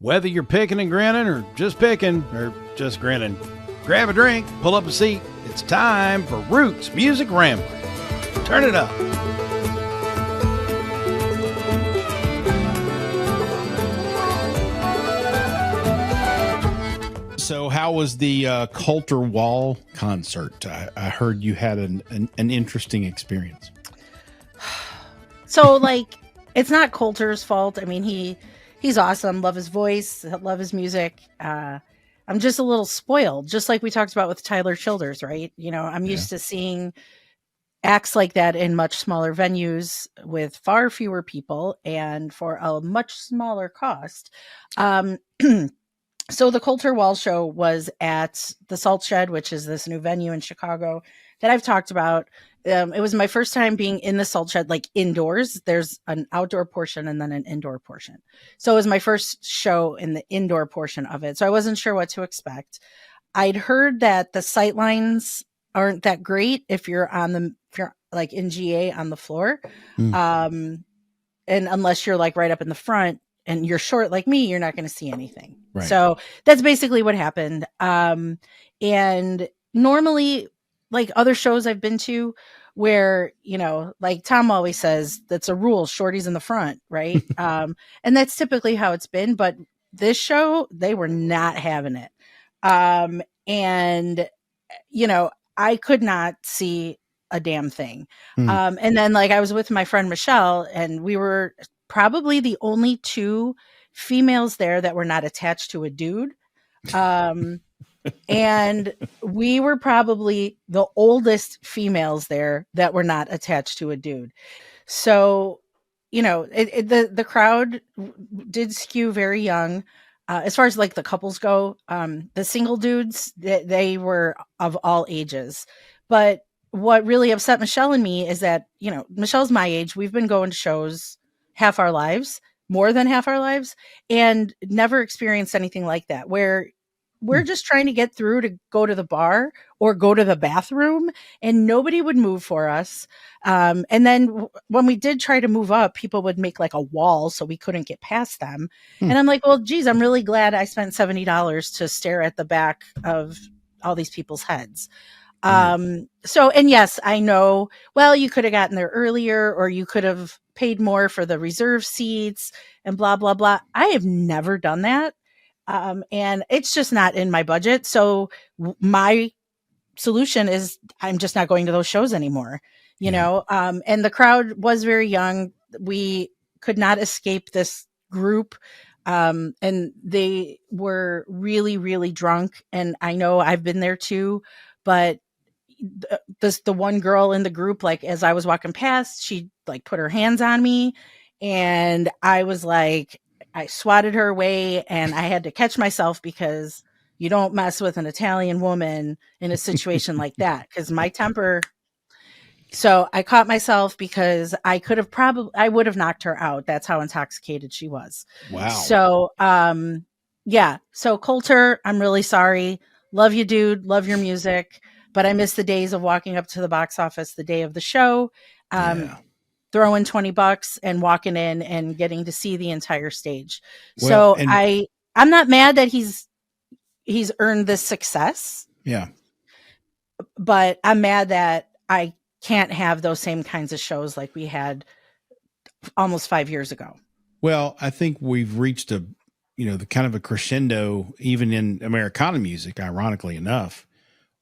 Whether you're picking and grinning or just grinning, grab a drink, pull up a seat. It's time for Roots Music Rambler. Turn it up. So how was the Coulter Wall concert? I heard you had an interesting experience. So, it's not Coulter's fault. I mean, he's awesome. Love his voice. Love his music. I'm just a little spoiled, just like we talked about with Tyler Childers, right? I'm used to seeing acts like that in much smaller venues with far fewer people and for a much smaller cost. So the Coulter Wall show was at the Salt Shed, which is this new venue in Chicago that I've talked about. It was my first time being in the Salt Shed, indoors. There's an outdoor portion and then an indoor portion. So it was my first show in the indoor portion of it. So I wasn't sure what to expect. I'd heard that the sight lines aren't that great if you're in GA on the floor. And unless you're right up in the front and you're short like me, you're not going to see anything. Right. So that's basically what happened. And normally, other shows I've been to where, Tom always says, that's a rule, shorties in the front, right? And that's typically how it's been. But this show, they were not having it. And, I could not see a damn thing. And then I was with my friend Michelle, and we were probably the only two females there that were not attached to a dude. And we were probably the oldest females there that were not attached to a dude. So, the crowd did skew very young. As far as the couples go, the single dudes, they were of all ages. But what really upset Michelle and me is that, Michelle's my age. We've been going to shows half our lives, more than half our lives, and never experienced anything like that, where we're just trying to get through to go to the bar or go to the bathroom, and nobody would move for us. And then when we did try to move up, people would make a wall so we couldn't get past them. And I'm like, well, geez, I'm really glad I spent $70 to stare at the back of all these people's heads. And yes, I know, well, you could have gotten there earlier, or you could have paid more for the reserve seats and blah, blah, blah. I have never done that. And it's just not in my budget. So my solution is I'm just not going to those shows anymore, and the crowd was very young. We could not escape this group. And they were really, really drunk. And I know I've been there too, but the one girl in the group, as I was walking past, she put her hands on me, and I was I swatted her away, and I had to catch myself because you don't mess with an Italian woman in a situation like that, because my temper. So I caught myself because I would have knocked her out. That's how intoxicated she was. Wow. So, yeah. So Coulter, I'm really sorry. Love you, dude. Love your music. But I miss the days of walking up to the box office the day of the show. Throwing $20 and walking in and getting to see the entire stage. Well, so I'm not mad that he's earned this success. Yeah. But I'm mad that I can't have those same kinds of shows like we had almost 5 years ago. Well, I think we've reached the kind of a crescendo, even in Americana music, ironically enough,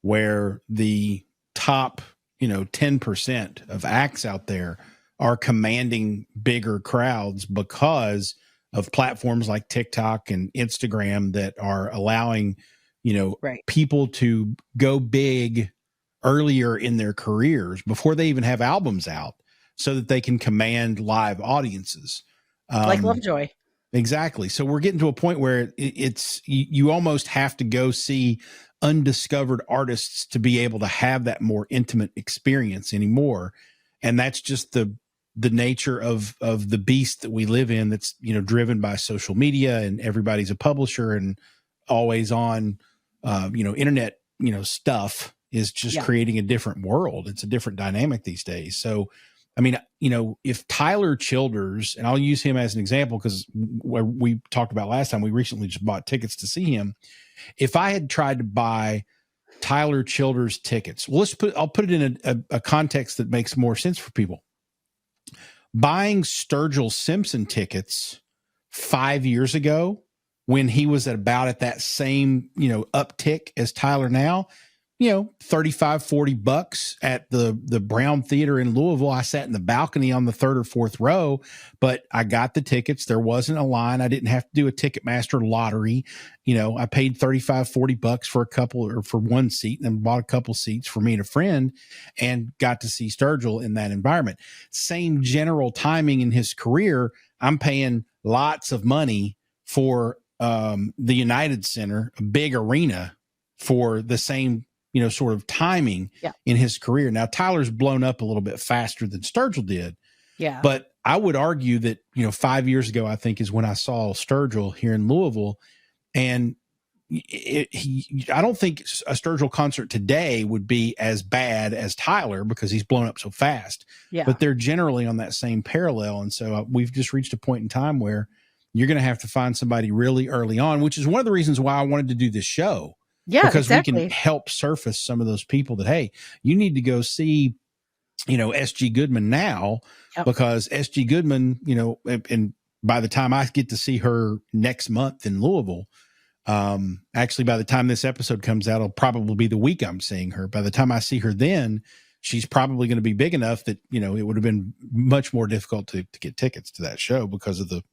where the top, 10% of acts out there are commanding bigger crowds because of platforms like TikTok and Instagram that are allowing, people to go big earlier in their careers before they even have albums out, so that they can command live audiences. Like Lovejoy. Exactly. So we're getting to a point where you almost have to go see undiscovered artists to be able to have that more intimate experience anymore. And that's just the nature of the beast that we live in, that's, driven by social media, and everybody's a publisher, and always on, internet, stuff is just creating a different world. It's a different dynamic these days. So I mean, if Tyler Childers, and I'll use him as an example because we talked about last time, we recently just bought tickets to see him. If I had tried to buy Tyler Childers tickets, well, I'll put it in a context that makes more sense for people. Buying Sturgill Simpson tickets 5 years ago when he was at that same, uptick as Tyler now, $35, $40 at the Brown Theater in Louisville. I sat in the balcony on the third or fourth row, but I got the tickets. There wasn't a line. I didn't have to do a Ticketmaster lottery. I paid $35, $40 for a couple or for one seat and bought a couple seats for me and a friend and got to see Sturgill in that environment. Same general timing in his career. I'm paying lots of money for the United Center, a big arena, for the same sort of timing in his career. Now, Tyler's blown up a little bit faster than Sturgill did. Yeah. But I would argue that, 5 years ago, I think is when I saw Sturgill here in Louisville. And I don't think a Sturgill concert today would be as bad as Tyler because he's blown up so fast. Yeah. But they're generally on that same parallel. And so we've just reached a point in time where you're going to have to find somebody really early on, which is one of the reasons why I wanted to do this show. Yeah, because exactly. we can help surface some of those people that, hey, you need to go see, S.G. Goodman now, because S.G. Goodman, and by the time I get to see her next month in Louisville, actually, by the time this episode comes out, it'll probably be the week I'm seeing her. By the time I see her then, she's probably going to be big enough that, it would have been much more difficult to get tickets to that show because of the,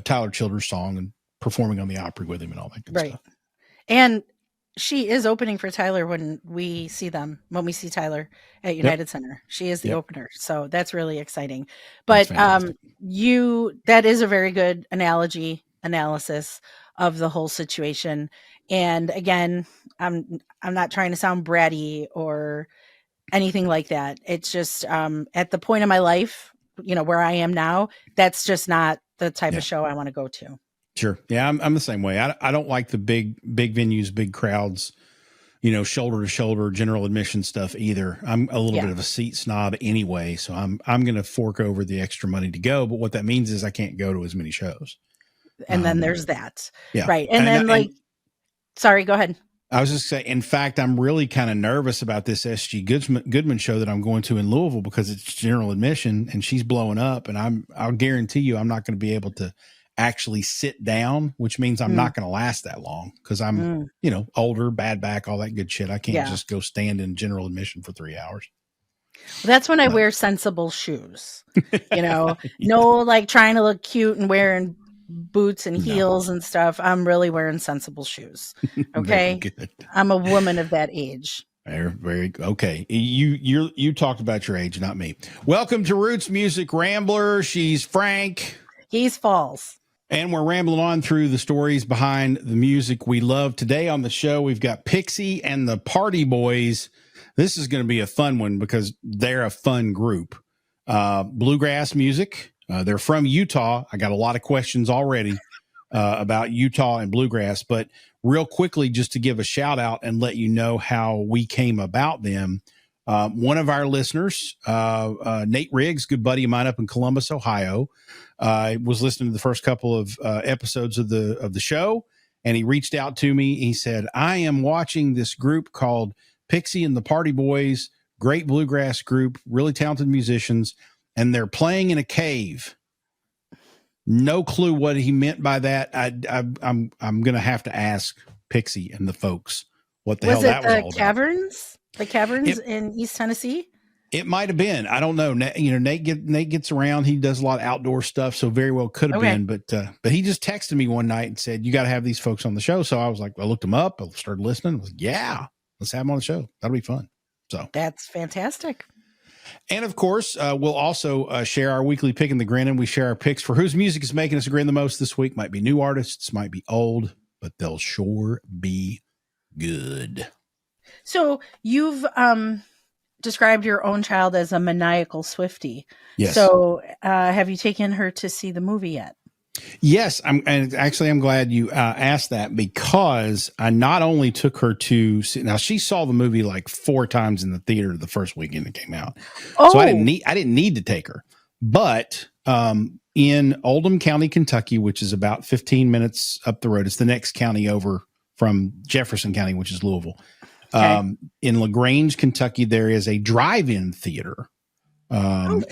Tyler Childers song and performing on the Opry with him and all that good stuff. And she is opening for Tyler when we see Tyler at United Center. She is the opener. So that's really exciting. But that is a very good analysis of the whole situation. And again, I'm not trying to sound bratty or anything like that. It's just at the point of my life, where I am now, that's just not the type of show I want to go to. Sure. Yeah, I'm the same way. I don't like the big venues, big crowds, shoulder to shoulder general admission stuff either. I'm a little bit of a seat snob anyway, so I'm going to fork over the extra money to go. But what that means is I can't go to as many shows. And then there's that. Yeah. Right. And then sorry, go ahead. I was just saying, in fact, I'm really kind of nervous about this S.G. Goodman show that I'm going to in Louisville because it's general admission and she's blowing up. And I'll guarantee you I'm not going to be able to actually sit down, which means I'm not going to last that long because I'm, older, bad back, all that good shit. I can't just go stand in general admission for 3 hours. Well, that's when I wear sensible shoes, no, like trying to look cute and wearing boots and heels and stuff. I'm really wearing sensible shoes. Okay. I'm a woman of that age. Very okay. You talked about your age, not me. Welcome to Roots Music Rambler. She's Frank. He's Falls. And we're rambling on through the stories behind the music we love. Today on the show, we've got Pixie and the Party Boys. This is going to be a fun one because they're a fun group. Bluegrass music. They're from Utah. I got a lot of questions already about Utah and bluegrass, but real quickly, just to give a shout out and let you know how we came about them. One of our listeners, Nate Riggs, good buddy of mine up in Columbus, Ohio, was listening to the first couple of episodes of the show, and he reached out to me. He said, I am watching this group called Pixie and the Party Boys, great bluegrass group, really talented musicians, and they're playing in a cave. No clue what he meant by that. I'm going to have to ask Pixie and the folks what the hell that was all about. The caverns in East Tennessee? It might have been. I don't know. Nate gets around. He does a lot of outdoor stuff, so very well could have been. But he just texted me one night and said, you got to have these folks on the show. So I was like, I looked them up. I started listening. I was like, yeah, let's have them on the show. That'll be fun. So that's fantastic. And of course, we'll also share our weekly pick and the grin, and we share our picks for whose music is making us grin the most this week. Might be new artists, might be old, but they'll sure be good. So you've described your own child as a maniacal Swiftie. Yes. So have you taken her to see the movie yet? Yes, I'm glad you asked that, because I not only took her to see, now she saw the movie like 4 times in the theater the first weekend it came out. So I didn't need to take her. But in Oldham County, Kentucky, which is about 15 minutes up the road, it's the next county over from Jefferson County, which is Louisville. Okay. In LaGrange, Kentucky, there is a drive-in theater. There's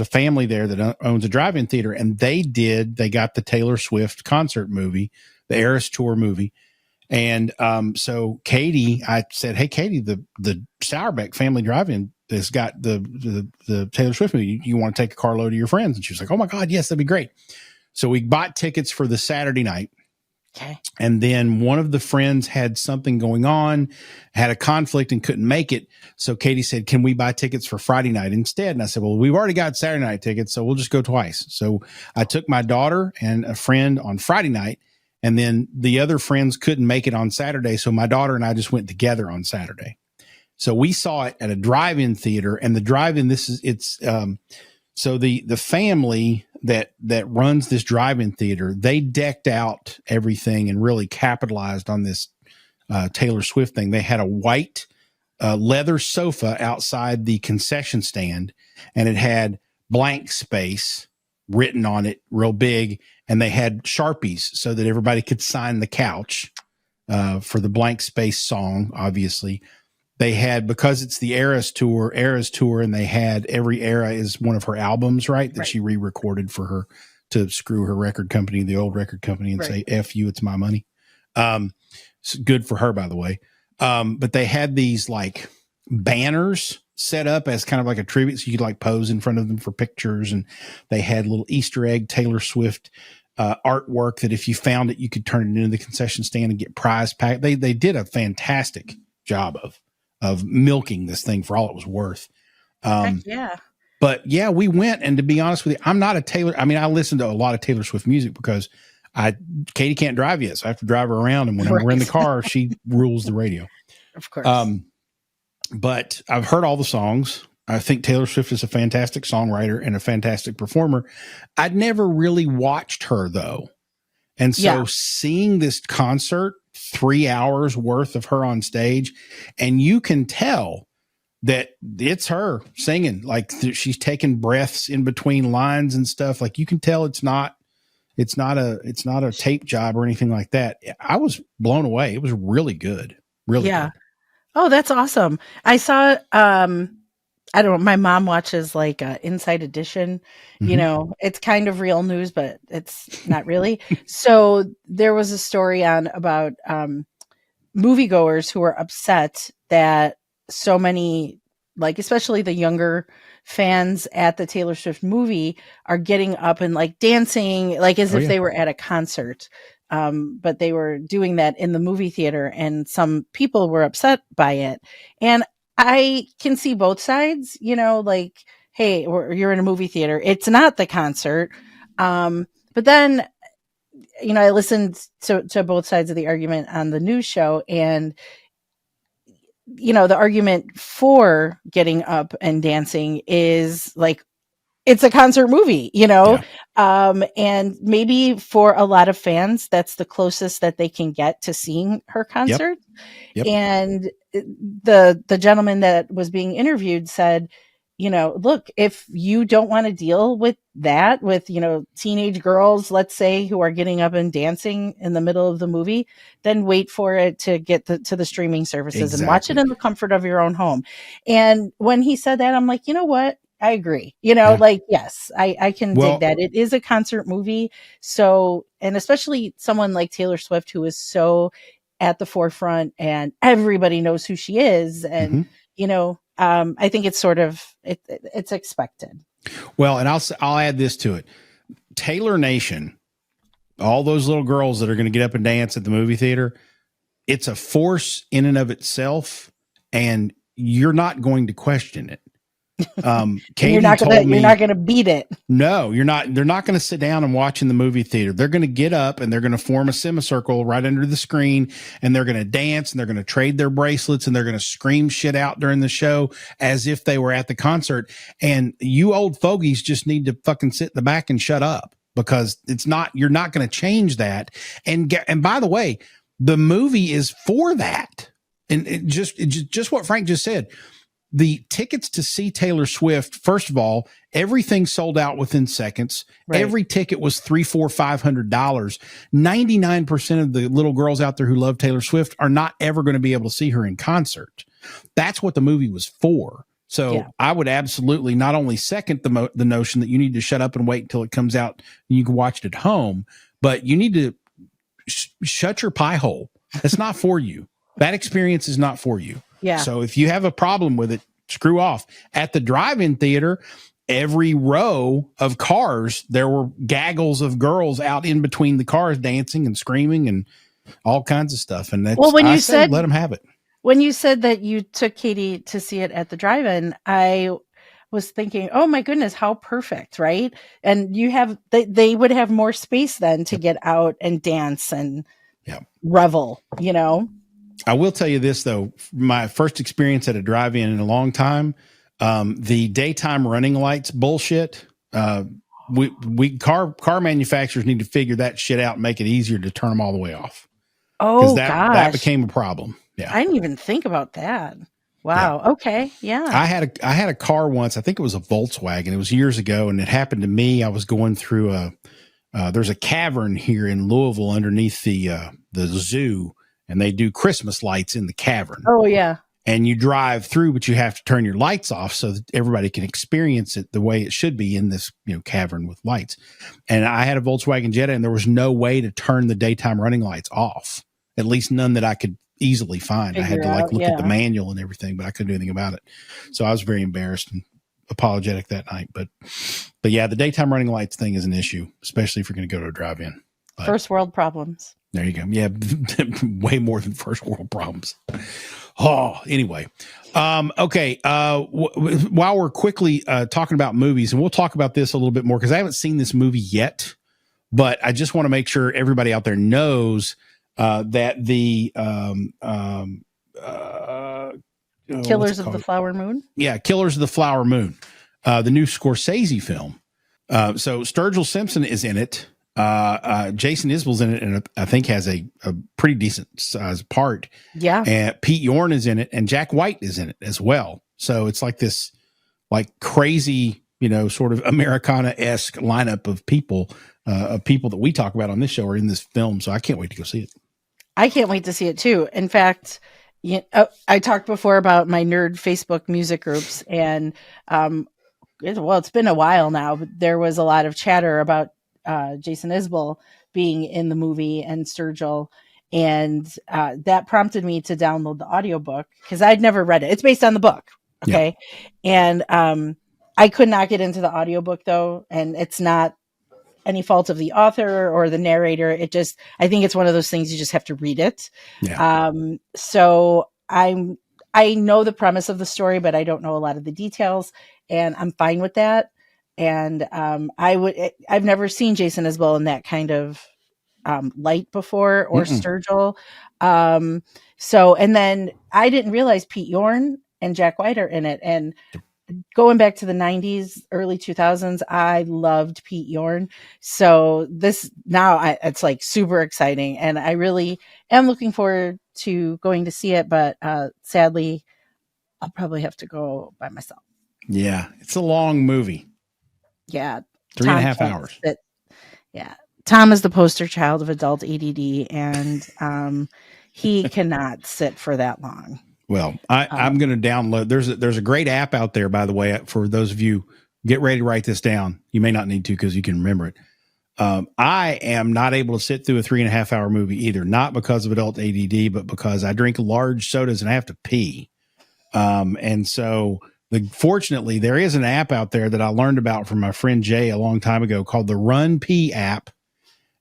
a family there that owns a drive-in theater, and they got the Taylor Swift concert movie, the Eras Tour movie. And so Katie, I said, "Hey, Katie, the Sauerbeck family drive-in has got the Taylor Swift movie. You want to take a carload of your friends?" And she was like, "Oh my God, yes, that'd be great." So we bought tickets for the Saturday night. Okay. And then one of the friends had something going on, had a conflict, and couldn't make it. So Katie said, "Can we buy tickets for Friday night instead?" And I said, "Well, we've already got Saturday night tickets, so we'll just go twice." So I took my daughter and a friend on Friday night, and then the other friends couldn't make it on Saturday. So my daughter and I just went together on Saturday. So we saw it at a drive-in theater, and the drive-in, so the family that runs this drive-in theater, they decked out everything and really capitalized on this Taylor Swift thing. They had a white leather sofa outside the concession stand, and it had blank space written on it real big, and they had Sharpies so that everybody could sign the couch for the blank space song, obviously. They had, because it's the Eras Tour, and they had Every Era is one of her albums, right? That she re-recorded for her to screw her record company, the old record company, and say, "F you, it's my money." It's good for her, by the way. But they had these like banners set up as kind of like a tribute. So you could like pose in front of them for pictures. And they had little Easter egg Taylor Swift artwork that if you found it, you could turn it into the concession stand and get prize pack. They did a fantastic job of milking this thing for all it was worth. But yeah, we went, and to be honest with you, I'm not a Taylor. I mean, I listen to a lot of Taylor Swift music because Katie can't drive yet, so I have to drive her around. And when we're in the car, she rules the radio. Of course. But I've heard all the songs. I think Taylor Swift is a fantastic songwriter and a fantastic performer. I'd never really watched her though. And so seeing this concert, 3 hours worth of her on stage, and you can tell that it's her singing, like she's taking breaths in between lines and stuff. Like you can tell it's not a tape job or anything like that. I was blown away. It was really good. Really good. Oh, that's awesome. I saw, I don't know, my mom watches like Inside Edition, you know, it's kind of real news, but it's not really. So there was a story about moviegoers who were upset that so many, like especially the younger fans at the Taylor Swift movie, are getting up and like dancing, like as if they were at a concert. But they were doing that in the movie theater, and some people were upset by it. And I can see both sides, you know, like, hey, you're in a movie theater. It's not the concert. But then, you know, I listened to both sides of the argument on the news show, and, you know, the argument for getting up and dancing is like, it's a concert movie, you know? And maybe for a lot of fans, that's the closest that they can get to seeing her concert. And the gentleman that was being interviewed said, you know, look, if you don't want to deal with that, with, you know, teenage girls, let's say, who are getting up and dancing in the middle of the movie, then wait for it to get to the streaming services and watch it in the comfort of your own home. And when he said that, I'm like, you know what? I agree. You know, like, yes, I can dig that. It is a concert movie. So, and especially someone like Taylor Swift, who is so at the forefront and everybody knows who she is. And, you know, I think it's sort of, it's expected. Well, and I'll add this to it. Taylor Nation, all those little girls that are going to get up and dance at the movie theater, it's a force in and of itself, and you're not going to question it. Katie you're not gonna beat it. No, you're not. They're not going to sit down and watch in the movie theater. They're going to get up and they're going to form a semicircle right under the screen, and they're going to dance, and they're going to trade their bracelets, and they're going to scream shit out during the show as if they were at the concert. And you old fogies just need to fucking sit in the back and shut up. because you're not going to change that. And by the way, the movie is for that. And just what Frank just said, the tickets to see Taylor Swift, first of all, everything sold out within seconds. Right. Every ticket was $300, $400, $500. 99% of the little girls out there who love Taylor Swift are not ever going to be able to see her in concert. That's what the movie was for. So I would absolutely not only second the notion that you need to shut up and wait until it comes out and you can watch it at home, but you need to shut your pie hole. That's not for you. That experience is not for you. Yeah. So if you have a problem with it, screw off. At the drive-in theater, every row of cars, there were gaggles of girls out in between the cars dancing and screaming and all kinds of stuff. And that's, when you said, let them have it. When you said that you took Katie to see it at the drive-in, I was thinking, oh my goodness, how perfect, right? And they would have more space then to get out and dance and revel, you know? I will tell you this though, my first experience at a drive-in in a long time, the daytime running lights bullshit. Car manufacturers need to figure that shit out and make it easier to turn them all the way off. Oh, that became a problem. Yeah, I didn't even think about that. Wow. Yeah. Okay. Yeah. I had a car once. I think it was a Volkswagen. It was years ago, and it happened to me. I was going through there's a cavern here in Louisville underneath the zoo. And they do Christmas lights in the cavern. Oh, yeah. And you drive through, but you have to turn your lights off so that everybody can experience it the way it should be in this, cavern with lights. And I had a Volkswagen Jetta, and there was no way to turn the daytime running lights off. At least none that I could easily find. I had to look at the manual and everything, but I couldn't do anything about it. So I was very embarrassed and apologetic that night. But yeah, the daytime running lights thing is an issue, especially if you're going to go to a drive-in. But first world problems. There you go. Yeah, way more than first world problems. Oh, anyway. Okay. While we're quickly talking about movies, and we'll talk about this a little bit more because I haven't seen this movie yet, but I just want to make sure everybody out there knows that the Killers of the Flower Moon. Yeah, Killers of the Flower Moon, the new Scorsese film. So Sturgill Simpson is in it. Jason Isbell's in it, and I think has a pretty decent sized part. Yeah. And Pete Yorn is in it, and Jack White is in it as well. So it's like this, crazy, sort of Americana-esque lineup of people that we talk about on this show are in this film. So I can't wait to go see it. I can't wait to see it too. In fact, I talked before about my nerd Facebook music groups, and it's been a while now, but there was a lot of chatter about Jason Isbell being in the movie and Sturgill, and that prompted me to download the audiobook because I'd never read it. It's based on the book. Okay. Yeah. And I could not get into the audiobook though, and it's not any fault of the author or the narrator. I think it's one of those things you just have to read it. Yeah. So I know the premise of the story, but I don't know a lot of the details, and I'm fine with that. And I've never seen Jason Isbell in that kind of light before, or Sturgill. So, and then I didn't realize Pete Yorn and Jack White are in it. And going back to the 90s, early 2000s, I loved Pete Yorn. So it's like super exciting. And I really am looking forward to going to see it. But sadly, I'll probably have to go by myself. Yeah, it's a long movie. Yeah. 3.5 hours. Yeah. Tom is the poster child of adult ADD, and he cannot sit for that long. Well, I'm going to download. There's a great app out there, by the way, for those of you. Get ready to write this down. You may not need to because you can remember it. I am not able to sit through a 3.5 hour movie either, not because of adult ADD, but because I drink large sodas and I have to pee. And so fortunately, there is an app out there that I learned about from my friend Jay a long time ago called the Run Pee app.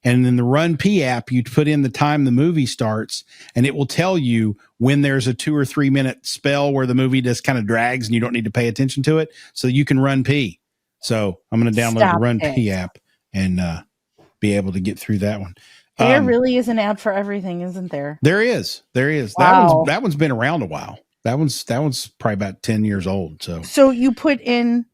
And in the Run Pee app, you put in the time the movie starts, and it will tell you when there's a 2 or 3 minute spell where the movie just kind of drags and you don't need to pay attention to it, so you can run pee. So I'm going to download the Run Pee app and be able to get through that one. There really is an app for everything, isn't there? There is. Wow. That one's been around a while. That one's probably about 10 years old. So you put in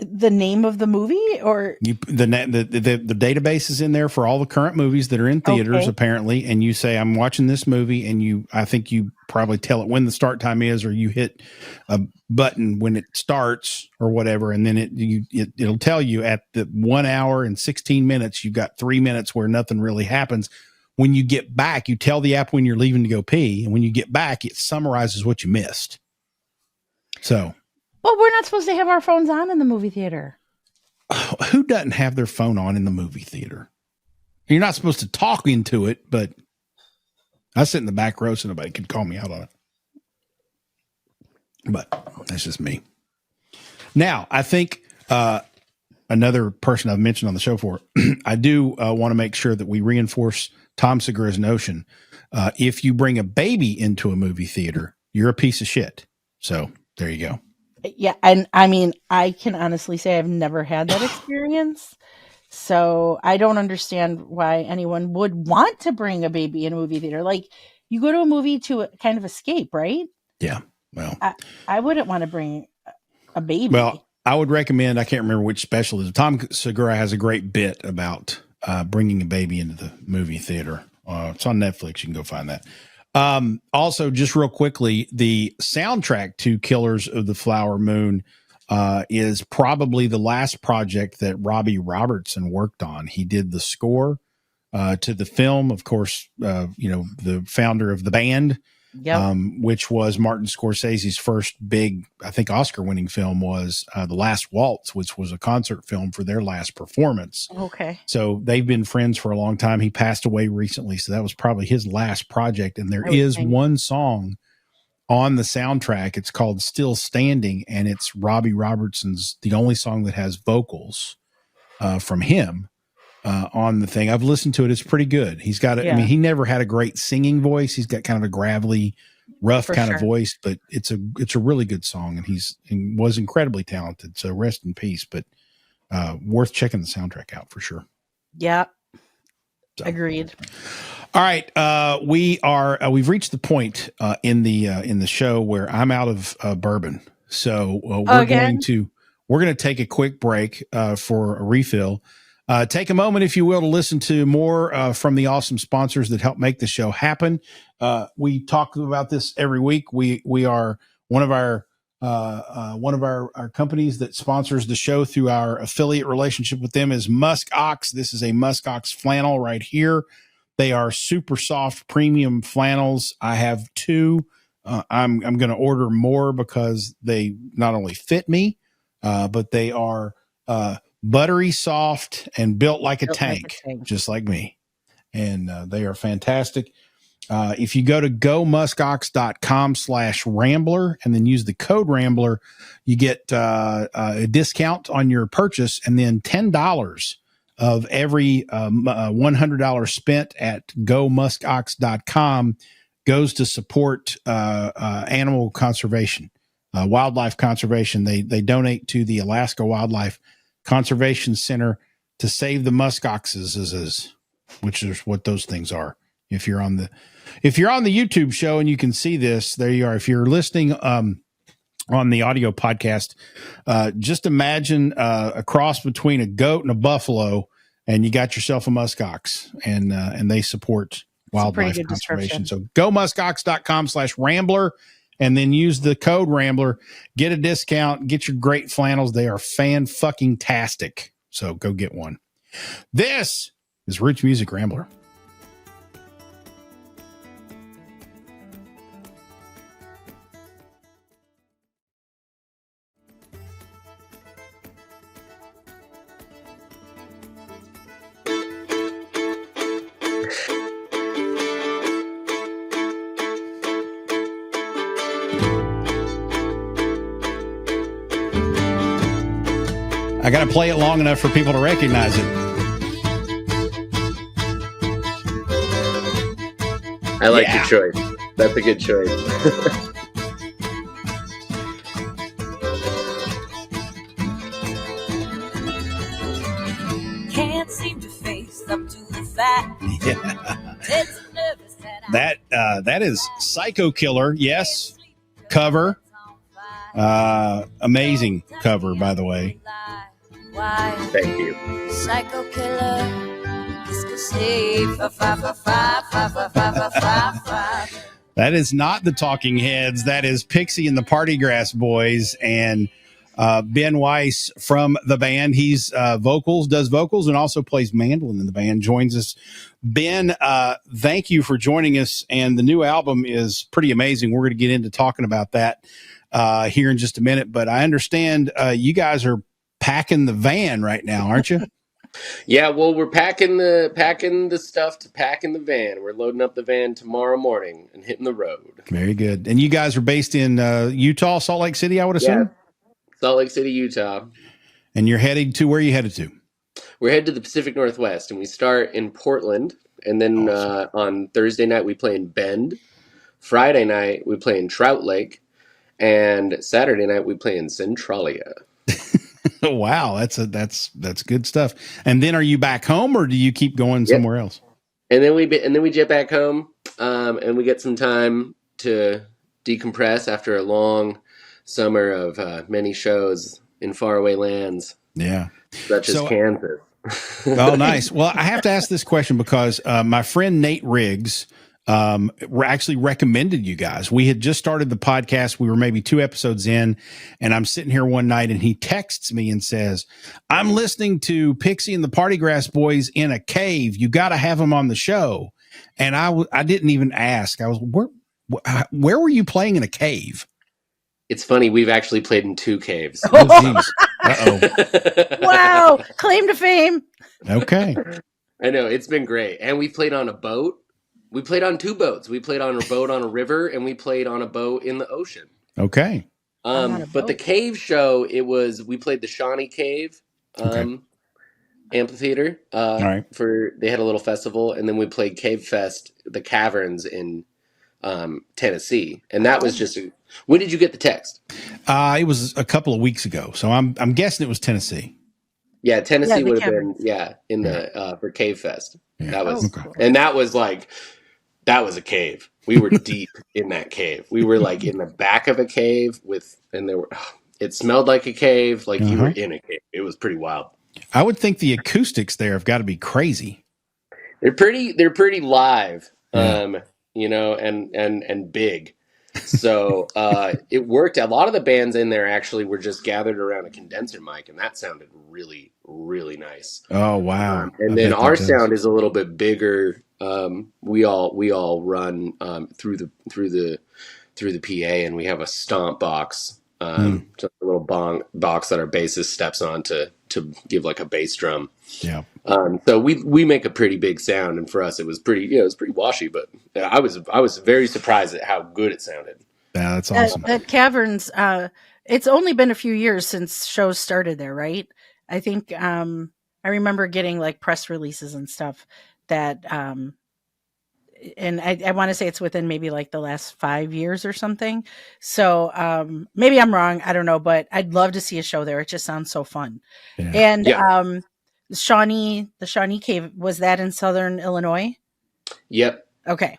the name of the movie, or the database is in there for all the current movies that are in theaters, apparently. And you say, I'm watching this movie, and I think you probably tell it when the start time is, or you hit a button when it starts or whatever. And then it'll tell you at the 1 hour and 16 minutes, you've got 3 minutes where nothing really happens. When you get back, you tell the app when you're leaving to go pee. And when you get back, it summarizes what you missed. So. Well, we're not supposed to have our phones on in the movie theater. Who doesn't have their phone on in the movie theater? You're not supposed to talk into it, but I sit in the back row so nobody could call me out on it. But that's just me. Now, I think another person I've mentioned on the show for, I do want to make sure that we reinforce Tom Segura's notion. If you bring a baby into a movie theater, you're a piece of shit. So there you go. Yeah, and I mean, I can honestly say I've never had that experience. So I don't understand why anyone would want to bring a baby in a movie theater. Like, you go to a movie to kind of escape, right? Yeah. Well, I wouldn't want to bring a baby. Well, I would recommend, I can't remember which special it is. Tom Segura has a great bit about bringing a baby into the movie theater. It's on Netflix. You can go find that. Also, just real quickly, the soundtrack to Killers of the Flower Moon is probably the last project that Robbie Robertson worked on. He did the score to the film, of course, the founder of the band, which was Martin Scorsese's first big, I think, Oscar-winning film was The Last Waltz, which was a concert film for their last performance. Okay. So they've been friends for a long time. He passed away recently, so that was probably his last project. And there is one song on the soundtrack. It's called Still Standing, and it's Robbie Robertson's, the only song that has vocals from him on the thing. I've listened to it. It's pretty good. He's got I mean, he never had a great singing voice. He's got kind of a gravelly, rough of voice, but it's a really good song, and he was incredibly talented. So rest in peace, but worth checking the soundtrack out for sure. Yeah. So. Agreed. All right. We've reached the point in the show where I'm out of bourbon. So we're going to take a quick break for a refill. Take a moment, if you will, to listen to more from the awesome sponsors that help make the show happen. We talk about this every week. We are one of our companies that sponsors the show through our affiliate relationship with them is Musk Ox. This is a Musk Ox flannel right here. They are super soft premium flannels. I have two. I'm going to order more because they not only fit me, but they are buttery soft and built like a tank, just like me. And they are fantastic. If you go to gomuskox.com/Rambler and then use the code Rambler, you get a discount on your purchase, and then $10 of every $100 spent at gomuskox.com goes to support animal conservation, wildlife conservation. They donate to the Alaska Wildlife Conservation Center to save the musk oxes, which is what those things are. If you're on the YouTube show and you can see this, there you are. If you're listening on the audio podcast, just imagine a cross between a goat and a buffalo, and you got yourself a musk ox, and they support wildlife conservation. So go muskox.com/Rambler. And then use the code Rambler, get a discount, get your great flannels. They are fan-fucking-tastic. So go get one. This is Roots Music Rambler. I got to play it long enough for people to recognize it. I like your choice. That's a good choice. Can't seem to face up to the fact. That is Psycho Killer. Yes. Cover. Amazing cover, by the way. Thank you. Psycho killer. That is not the Talking Heads. That is Pixie and the Partygrass Boys, and Ben Weiss from the band. He's does vocals, and also plays mandolin in the band. Joins us. Ben, thank you for joining us. And the new album is pretty amazing. We're going to get into talking about that here in just a minute. But I understand you guys are packing the van right now, aren't you? Yeah, well, we're packing the stuff to pack in the van. We're loading up the van tomorrow morning and hitting the road. Very good. And you guys are based in Utah, Salt Lake City, I would assume? Yeah, Salt Lake City, Utah. And you're heading to where are you headed to? We're headed to the Pacific Northwest, and we start in Portland. And then on Thursday night, we play in Bend. Friday night, we play in Trout Lake. And Saturday night, we play in Centralia. Wow, that's good stuff. And then are you back home, or do you keep going somewhere else? And then we jet back home, and we get some time to decompress after a long summer of many shows in faraway lands. Yeah, such as Kansas. Oh, nice. Well, I have to ask this question because my friend Nate Riggs actually recommended you guys. We had just started the podcast. We were maybe 2 episodes in, and I'm sitting here one night and he texts me and says, I'm listening to Pixie and the Partygrass Boys in a cave. You got to have them on the show. And I didn't even ask. I was, where were you playing in a cave? It's funny. We've actually played in 2 caves. Oh, geez. Uh-oh. Wow. Claim to fame. Okay. I know. It's been great. And we played on a boat. We played on 2 boats. We played on a boat on a river, and we played on a boat in the ocean. Okay. But the cave show, we played the Shawnee Cave amphitheater. All right. They had a little festival, and then we played Cave Fest, the Caverns in Tennessee. And that was just when did you get the text? It was a couple of weeks ago. So I'm guessing it was Tennessee. Yeah, Tennessee would have been in the for Cave Fest. Yeah. That was and that was a cave. We were deep in that cave. We were like in the back of a cave it smelled like a cave, like you were in a cave. It was pretty wild. I would think the acoustics there have got to be crazy. They're pretty live, and big. So it worked. A lot of the bands in there actually were just gathered around a condenser mic, and that sounded really, really nice. Oh wow! And then our sound is a little bit bigger. We all run through the PA, and we have a stomp box, just a little box that our bassist steps on to give like a bass drum. Yeah. So we make a pretty big sound, and for us it was pretty washy, but I was very surprised at how good it sounded. Yeah, that's awesome. At Caverns, it's only been a few years since shows started there, right? I think I remember getting like press releases and stuff that and I want to say it's within maybe like the last 5 years or something. So maybe I'm wrong. I don't know, but I'd love to see a show there. It just sounds so fun. Yeah. And the Shawnee Cave, was that in Southern Illinois? Yep. Okay.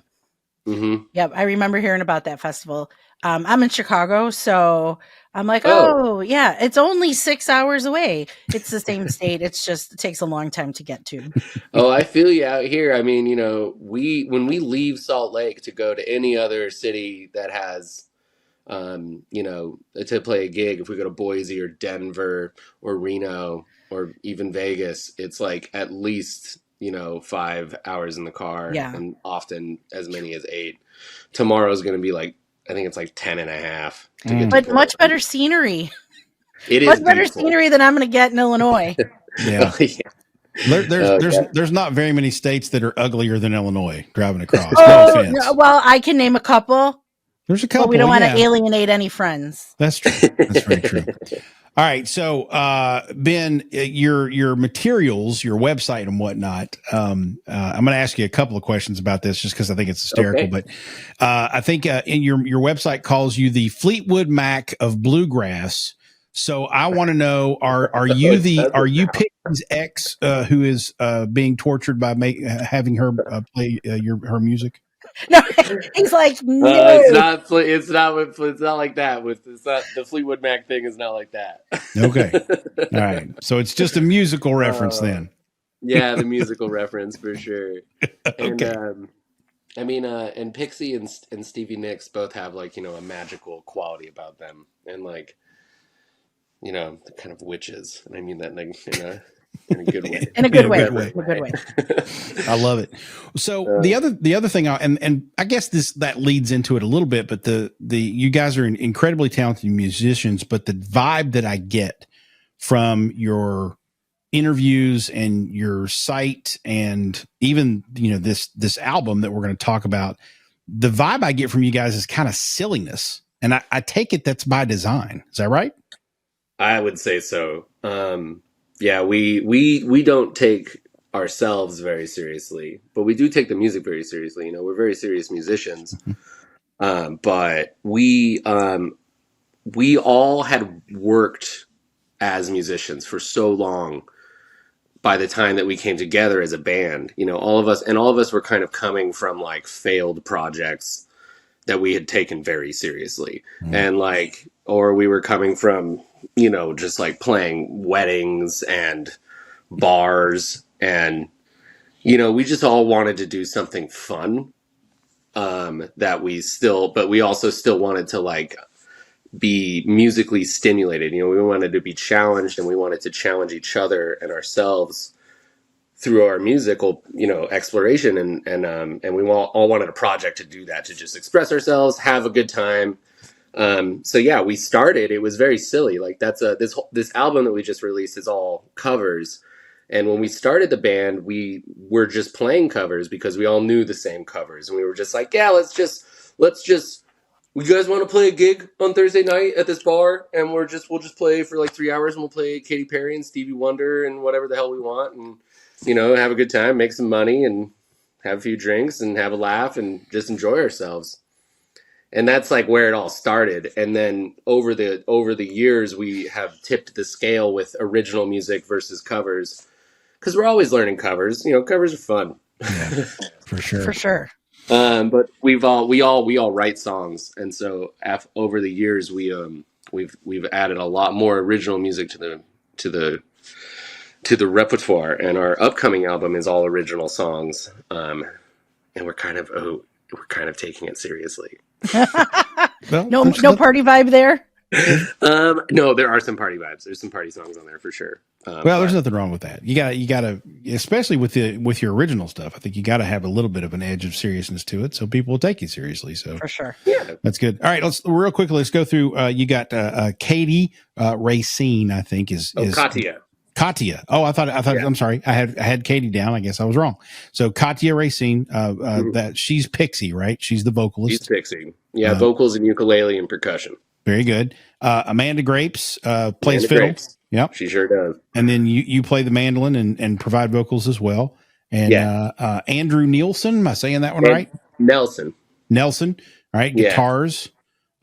Mm-hmm. Yep. I remember hearing about that festival. I'm in Chicago, so I'm like, oh yeah, it's only 6 hours away. It's the same state. It takes a long time to get to. Oh, I feel you out here. I mean, when we leave Salt Lake to go to any other city that has, to play a gig, if we go to Boise or Denver or Reno or even Vegas, it's like at least, 5 hours in the car, and often as many as 8. Tomorrow's going to be like, I think it's like 10 and a half. But much better scenery. It is much better scenery than I'm going to get in Illinois. Yeah. There's not very many states that are uglier than Illinois driving across. No, well, I can name a couple. There's a couple. But we don't want to alienate any friends. That's true. That's very true. All right. So, Ben, your materials, your website and whatnot, I'm going to ask you a couple of questions about this just because I think it's hysterical. Okay. But I think in your website calls you the Fleetwood Mac of bluegrass. So I want to know, are you Pixie's ex who is being tortured by having her play her music? No, he's like, no. It's not like that. It's not, the Fleetwood Mac thing is not like that. Okay. All right. So it's just a musical reference then. Yeah, the musical reference for sure. And Okay. I mean, and Pixie and Stevie Nicks both have like, you know, a magical quality about them, and like, you know, they're kind of witches, and I mean that in a good way. In a good way. I love it. So the other thing, and I guess that leads into it a little bit, but the you guys are incredibly talented musicians, but the vibe that I get from your interviews and your site, and even, you know, this album that we're going to talk about, the vibe I get from you guys is kind of silliness, and I take it that's by design. Is that right? I would say so. Yeah, we don't take ourselves very seriously, but we do take the music very seriously. You know, we're very serious musicians. But we all had worked as musicians for so long by the time that we came together as a band. You know, all of us were kind of coming from like failed projects that we had taken very seriously. And like, or we were coming from, you know, just like playing weddings and bars, and, you know, we just all wanted to do something fun. But we also still wanted to like be musically stimulated. You know, we wanted to be challenged, and we wanted to challenge each other and ourselves through our musical, you know, exploration, and we all wanted a project to do that, to just express ourselves, have a good time. So yeah, we started, it was very silly. Like this album that we just released is all covers. And when we started the band, we were just playing covers because we all knew the same covers. And we were just like, yeah, let's just, you guys want to play a gig on Thursday night at this bar? And we'll just play for like 3 hours, and we'll play Katy Perry and Stevie Wonder and whatever the hell we want. And, you know, have a good time, make some money, and have a few drinks and have a laugh and just enjoy ourselves. And that's like where it all started. And then over the years, we have tipped the scale with original music versus covers, because we're always learning covers. You know, covers are fun. Yeah, for sure. For sure. But we all write songs, and so over the years we've added a lot more original music to the repertoire, and our upcoming album is all original songs. And we're kind of taking it seriously. Well, no party vibe there. No, there are some party vibes. There's some party songs on there for sure. Well, there's nothing wrong with that. You gotta, especially with your original stuff, I think you gotta have a little bit of an edge of seriousness to it, so people will take you seriously. So for sure, yeah, that's good. All right, let's real quickly. Let's go through. You got Katie Racine, I think is Katia. Oh, I thought. Yeah. I'm sorry. I had Katie down. I guess I was wrong. So Katia Racine, that she's Pixie, right? She's the vocalist. She's Pixie. Yeah, vocals and ukulele and percussion. Very good. Amanda Grapes plays fiddle. Grapes. Yep, she sure does. And then you play the mandolin and provide vocals as well. And Andrew Nielsen, am I saying that one right? Nelson. All right, guitars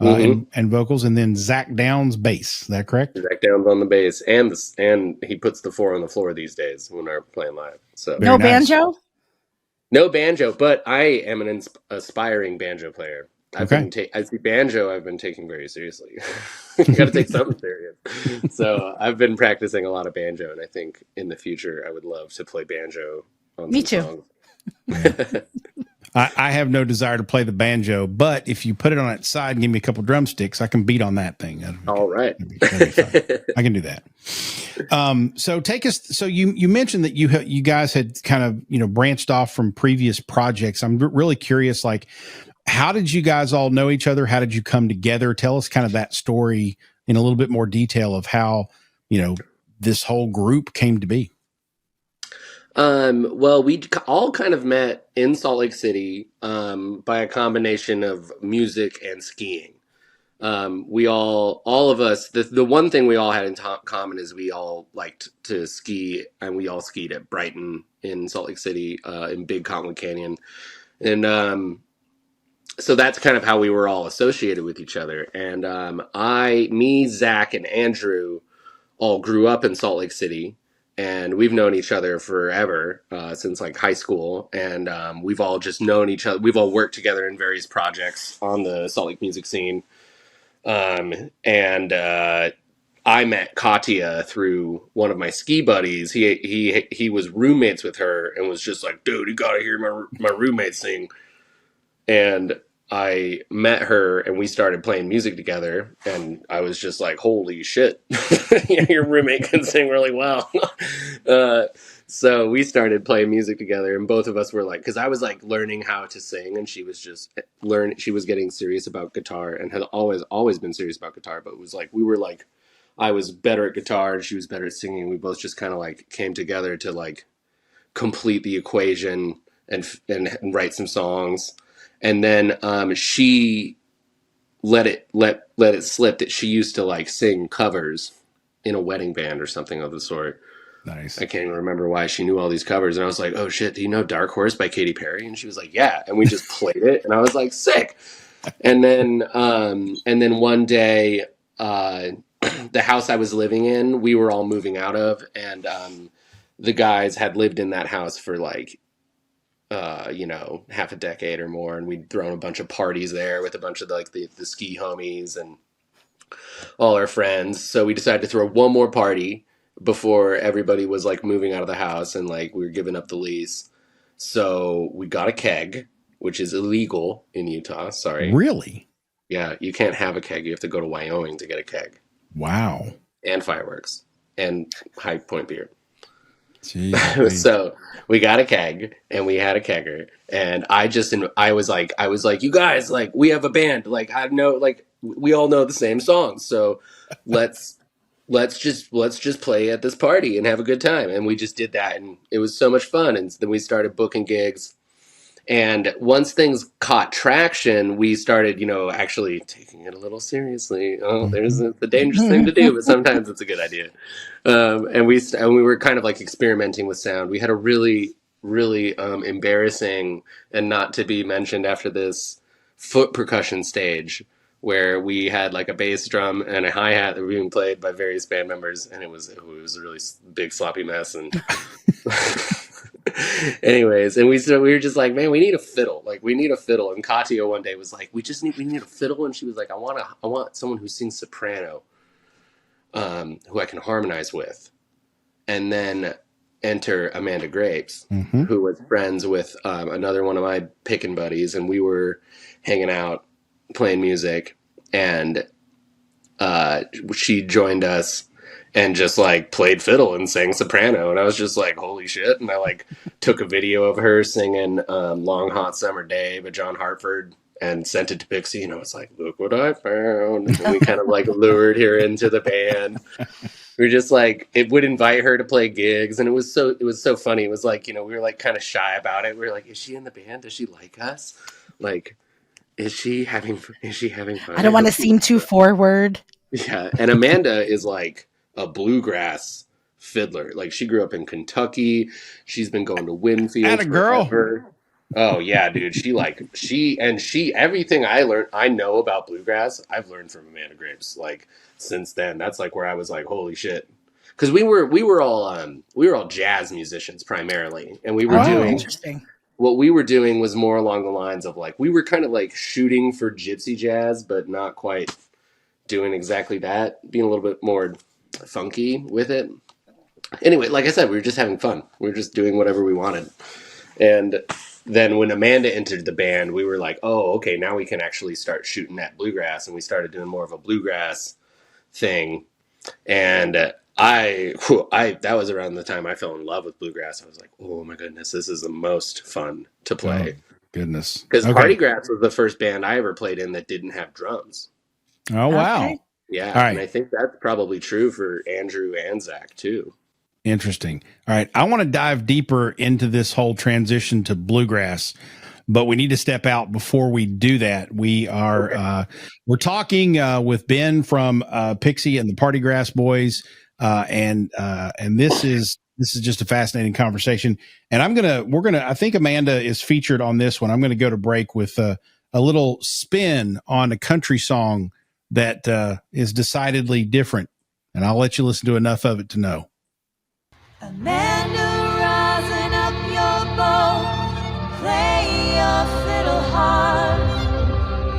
and vocals, and then Zach Downs bass. Is that correct? Zach Downs on the bass, and he puts the 4 on the floor these days when we're playing live. So no banjo. No banjo, but I am an aspiring banjo player. I've been taking very seriously. You got to take something serious. So I've been practicing a lot of banjo, and I think in the future I would love to play banjo on Me some too. songs. I have no desire to play the banjo, but if you put it on its side and give me a couple drumsticks, I can beat on that thing. All right. That'd be fun. I can do that. So take us. So you mentioned that you guys had kind of, branched off from previous projects. I'm really curious, like, how did you guys all know each other? How did you come together? Tell us kind of that story in a little bit more detail of how, this whole group came to be. Well, we all kind of met in Salt Lake City by a combination of music and skiing. All of us, the one thing we all had in common is we all liked to ski, and we all skied at Brighton in Salt Lake City, in Big Cottonwood Canyon. And so that's kind of how we were all associated with each other. And me, Zach, and Andrew all grew up in Salt Lake City. and we've known each other forever, since like high school, and we've all just known each other. We've all worked together in various projects on the Salt Lake music scene, and I met Katya through one of my ski buddies. He was roommates with her and was just like, dude, you gotta hear my roommate sing. And I met her and we started playing music together, and I was just like, holy shit, your roommate can sing really well. So we started playing music together, and both of us were like, because I was like learning how to sing, and she was just she was getting serious about guitar and had always been serious about guitar, but it was like, we were like, I was better at guitar and she was better at singing. We both just kind of like came together to like complete the equation and write some songs. And then she let it slip that she used to like sing covers in a wedding band or something of the sort. Nice. I can't even remember why she knew all these covers. And I was like, oh shit, do you know Dark Horse by Katy Perry? And she was like, yeah. And we just played it. And I was like, sick. And then one day, the house I was living in, we were all moving out of, and the guys had lived in that house for like, half a decade or more, and we'd thrown a bunch of parties there with a bunch of like the ski homies and all our friends. So we decided to throw one more party before everybody was like moving out of the house and like we were giving up the lease. So we got a keg, which is illegal in Utah. Sorry. Really? Yeah, you can't have a keg. You have to go to Wyoming to get a keg. Wow. And fireworks and High Point beer. Jeez. So we got a keg and we had a kegger, and I was like, you guys, like, we have a band, like, I know, like, we all know the same songs, so let's just play at this party and have a good time. And we just did that, and it was so much fun. And then we started booking gigs. And once things caught traction, we started, actually taking it a little seriously. Oh, there's the dangerous thing to do, but sometimes it's a good idea. And we were kind of like experimenting with sound. We had a really, really embarrassing and not to be mentioned after this foot percussion stage where we had like a bass drum and a hi-hat that were being played by various band members, and it was a really big sloppy mess. And anyways, and we were just like, man, we need a fiddle. Like, we need a fiddle. And Katya one day was like, we need a fiddle. And she was like, I want someone who sings soprano, who I can harmonize with. And then enter Amanda Grapes, who was friends with another one of my picking buddies, and we were hanging out playing music, and she joined us and just like played fiddle and sang soprano, and I was just like, holy shit. And I like took a video of her singing Long Hot Summer Day by John Hartford and sent it to Pixie, and I was like, look what I found. And we kind of like lured her into the band. We were just like, it would invite her to play gigs, and it was so funny. It was like, we were like kind of shy about it. We were like, is she in the band? Does she like us? Like, is she having fun? I don't want to seem too forward. Yeah. And Amanda is like a bluegrass fiddler. Like, she grew up in Kentucky. She's been going to Winfield. Atta girl. Oh yeah, dude. She everything I know about bluegrass, I've learned from Amanda Grapes. Like, since then, that's like where I was like, holy shit. Cause we were all jazz musicians primarily. And we were doing interesting. What we were doing was more along the lines of like, we were kind of like shooting for gypsy jazz, but not quite doing exactly that, being a little bit more funky with it. Anyway, like I said, we were just having fun. We were just doing whatever we wanted. And then when Amanda entered the band, we were like, oh, okay, now we can actually start shooting at bluegrass. And we started doing more of a bluegrass thing. And that was around the time I fell in love with bluegrass. I was like, oh my goodness, this is the most fun to play. Oh, goodness. Because Partygrass was the first band I ever played in that didn't have drums. Oh, wow. Okay. Yeah. All right. And I think that's probably true for Andrew and Zach too. Interesting. All right. I want to dive deeper into this whole transition to bluegrass, but we need to step out before we do that. We are, we're talking with Ben from Pixie and the Partygrass Boys. And this is just a fascinating conversation. And I think Amanda is featured on this one. I'm going to go to break with a little spin on a country song that is decidedly different. And I'll let you listen to enough of it to know. Amanda, rosin up your bow, play your fiddle hard.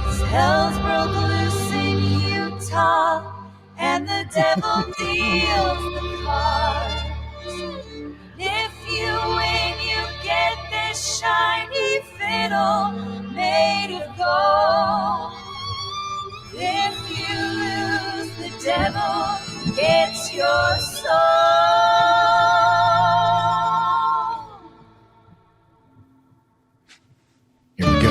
'Cause hell's broke loose in Utah, and the devil deals the cards. If you win, you get this shiny fiddle made of gold. If you lose, the devil gets your soul. Here we go.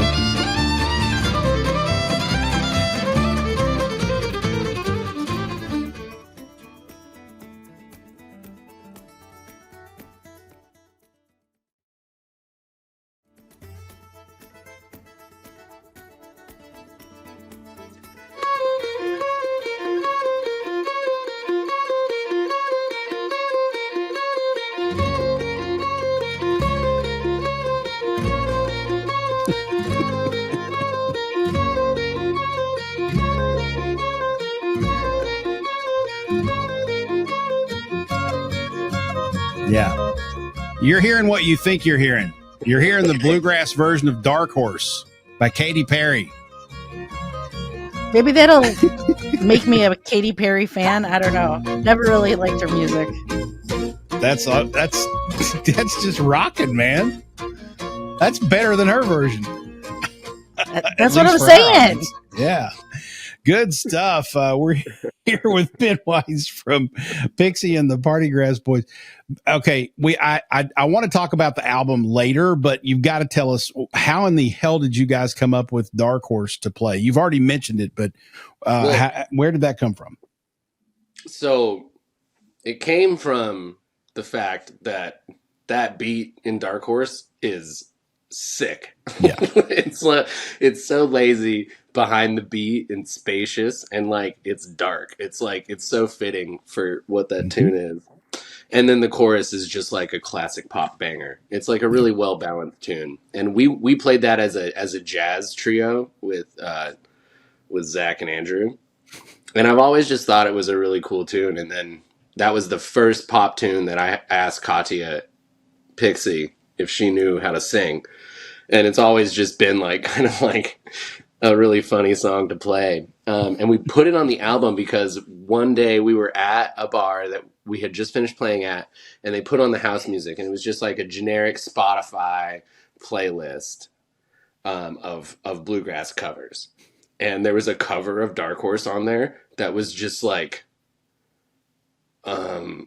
Yeah. You're hearing what you think you're hearing. You're hearing the bluegrass version of Dark Horse by Katy Perry. Maybe that'll make me a Katy Perry fan. I don't know. Never really liked her music. That's just rocking, man. That's better than her version. That's what I'm saying. Yeah. Good stuff. We're here with Ben Weiss from Pixie and the Partygrass Boys. Okay, I want to talk about the album later, but you've got to tell us, how in the hell did you guys come up with Dark Horse to play? You've already mentioned it, but where did that come from? So it came from the fact that beat in Dark Horse is sick. Yeah. It's so lazy behind the beat and spacious, and like it's dark. It's so fitting for what that tune is. And then the chorus is just like a classic pop banger. It's like a really well balanced tune. And we played that as a jazz trio with Zach and Andrew. And I've always just thought it was a really cool tune. And then that was the first pop tune that I asked Katya Pixie if she knew how to sing. And it's always just been like kind of like a really funny song to play. And we put it on the album because one day we were at a bar that we had just finished playing at, and they put on the house music, and it was just like a generic Spotify playlist of bluegrass covers. And there was a cover of Dark Horse on there that was just like, I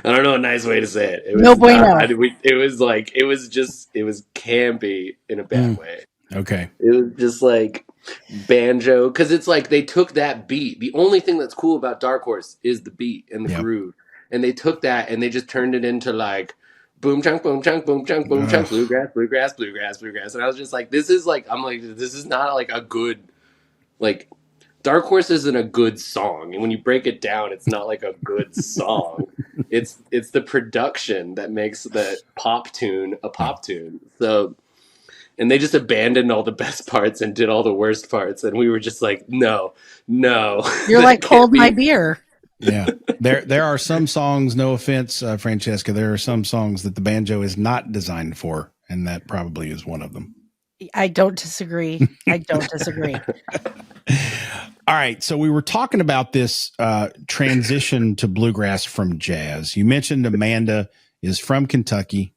don't know a nice way to say it. It was no bueno. It was campy in a bad way. Okay. It was just like banjo, because it's like they took that beat. The only thing that's cool about Dark Horse is the beat and the groove. And they took that and they just turned it into like boom chunk, boom chunk, boom chunk, boom chunk, bluegrass, bluegrass, bluegrass, bluegrass. And I was just like, this is not like a good, like, Dark Horse isn't a good song. And when you break it down, it's not like a good song. It's the production that makes the pop tune a pop tune. So, and they just abandoned all the best parts and did all the worst parts. And we were just like, no. You're like, hold my beer. Yeah. There are some songs, no offense, Francesca, there are some songs that the banjo is not designed for. And that probably is one of them. I don't disagree. All right. So we were talking about this transition to bluegrass from jazz. You mentioned Amanda is from Kentucky.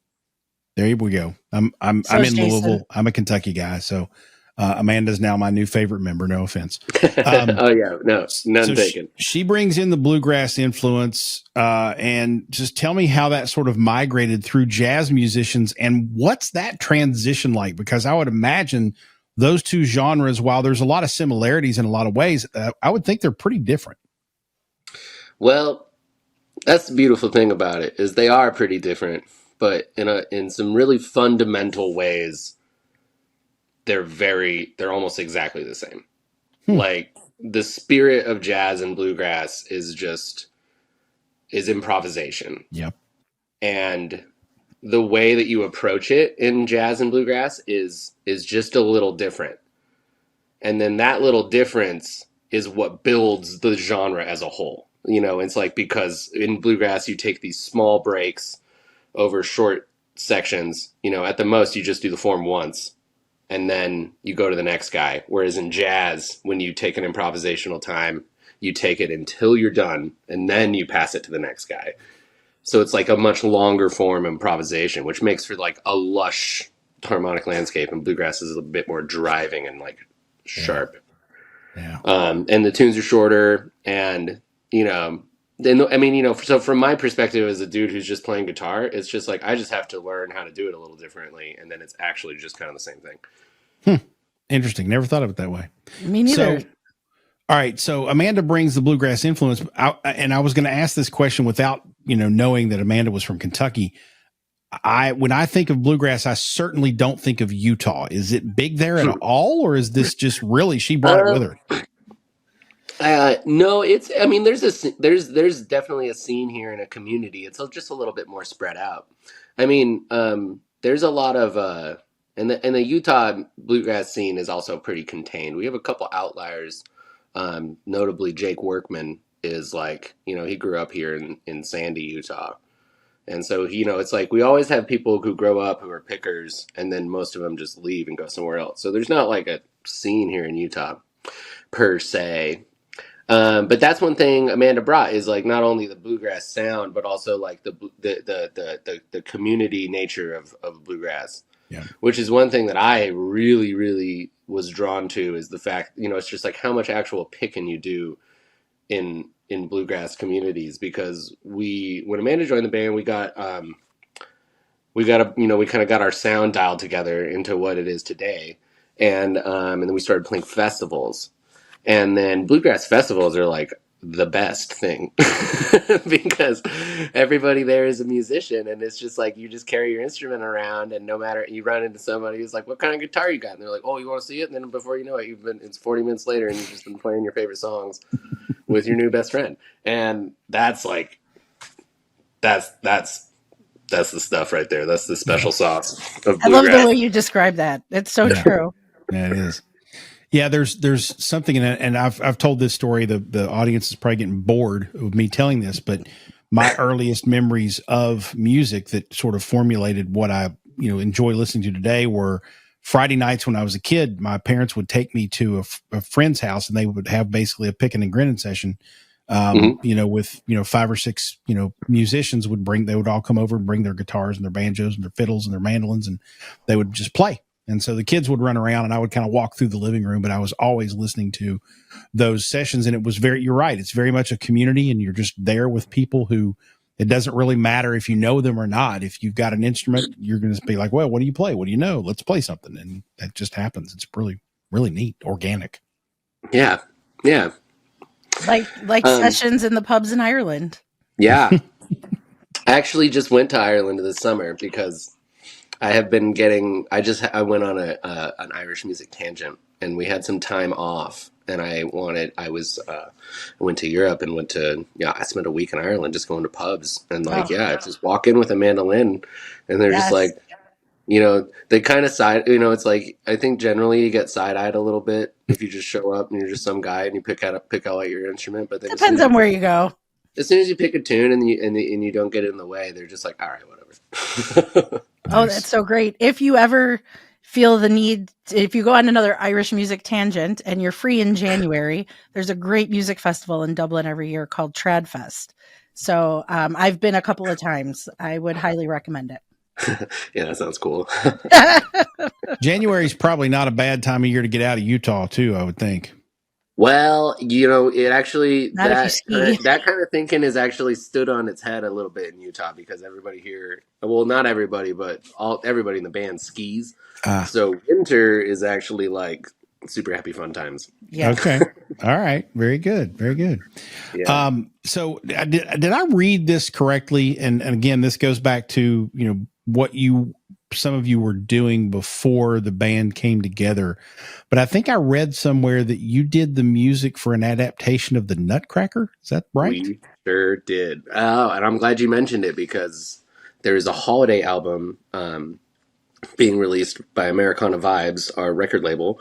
There we go. I'm in Louisville. I'm a Kentucky guy. So Amanda's now my new favorite member. No offense. Oh yeah. No, none so taken. She brings in the bluegrass influence, and just tell me how that sort of migrated through jazz musicians, and what's that transition like? Because I would imagine those two genres, while there's a lot of similarities in a lot of ways, I would think they're pretty different. Well, that's the beautiful thing about it, is they are pretty different, but in some really fundamental ways, they're almost exactly the same. Like, the spirit of jazz and bluegrass is improvisation. Yep. And the way that you approach it in jazz and bluegrass is just a little different. And then that little difference is what builds the genre as a whole. It's like, because in bluegrass you take these small breaks over short sections. At the most you just do the form once and then you go to the next guy. Whereas in jazz, when you take an improvisational time, you take it until you're done and then you pass it to the next guy. So it's like a much longer form improvisation, which makes for like a lush harmonic landscape, and bluegrass is a bit more driving and like sharp. Yeah. And the tunes are shorter, and so from my perspective as a dude who's just playing guitar, it's just like I just have to learn how to do it a little differently, and then it's actually just kind of the same thing. Interesting. Never thought of it that way. Me neither. So, all right. So Amanda brings the bluegrass influence, and I was going to ask this question without knowing that Amanda was from Kentucky. When I think of bluegrass, I certainly don't think of Utah. Is it big there at all, or is this just really she brought it with her? No, there's definitely a scene here in a community. It's just a little bit more spread out. There's a lot of and the Utah bluegrass scene is also pretty contained. We have a couple outliers, notably Jake Workman is like, he grew up here in Sandy, Utah. And so, it's like we always have people who grow up who are pickers, and then most of them just leave and go somewhere else. So there's not like a scene here in Utah per se. But that's one thing Amanda brought, is like not only the bluegrass sound, but also like the community nature of bluegrass. Yeah. Which is one thing that I really, really was drawn to, is the fact, it's just like how much actual picking you do in bluegrass communities. Because when Amanda joined the band, we kind of got our sound dialed together into what it is today. And then we started playing festivals. And then bluegrass festivals are like the best thing because everybody there is a musician, and it's just like you just carry your instrument around, and no matter, you run into somebody who's like, what kind of guitar you got? And they're like, oh, you want to see it? And then before you know it, it's 40 minutes later and you've just been playing your favorite songs with your new best friend. And that's like, that's the stuff right there. That's the special sauce of bluegrass. I love the way you describe that. It's so true. Yeah, it is. Yeah, there's something in it, and I've told this story. The audience is probably getting bored of me telling this, but my earliest memories of music that sort of formulated what I enjoy listening to today were Friday nights when I was a kid. My parents would take me to a friend's house, and they would have basically a picking and grinning session. With 5 or 6 musicians they would all come over and bring their guitars and their banjos and their fiddles and their mandolins, and they would just play. And so the kids would run around, and I would kind of walk through the living room, but I was always listening to those sessions. And it was you're right. It's very much a community, and you're just there with people who, it doesn't really matter if you know them or not. If you've got an instrument, you're going to be like, well, what do you play? What do you know? Let's play something. And that just happens. It's really, really neat. Organic. Yeah. Yeah. Like sessions in the pubs in Ireland. Yeah. I actually just went to Ireland this summer because I have been I went on an Irish music tangent, and we had some time off, and I went to Europe and I spent a week in Ireland just going to pubs and just walk in with a mandolin, and they're just like, they kind of it's like, I think generally you get side-eyed a little bit if you just show up and you're just some guy and you pick out your instrument, but then depends on where you go. As soon as you pick a tune and you don't get in the way, they're just like, all right, whatever. Oh, that's so great. If you ever feel the need, if you go on another Irish music tangent and you're free in January, there's a great music festival in Dublin every year called Tradfest. So I've been a couple of times. I would highly recommend it. Yeah, that sounds cool. January is probably not a bad time of year to get out of Utah too, I would think. Well, it actually, that kind of thinking is actually stood on its head a little bit in Utah, because everybody here, well, not everybody, but everybody in the band skis. So winter is actually like super happy fun times. Yeah. Okay. All right. Very good. Very good. Yeah. So did I read this correctly? And again, this goes back to, what some of you were doing before the band came together, but I think I read somewhere that you did the music for an adaptation of the Nutcracker. Is that right? We sure did. Oh, and I'm glad you mentioned it, because there is a holiday album being released by Americana Vibes, our record label,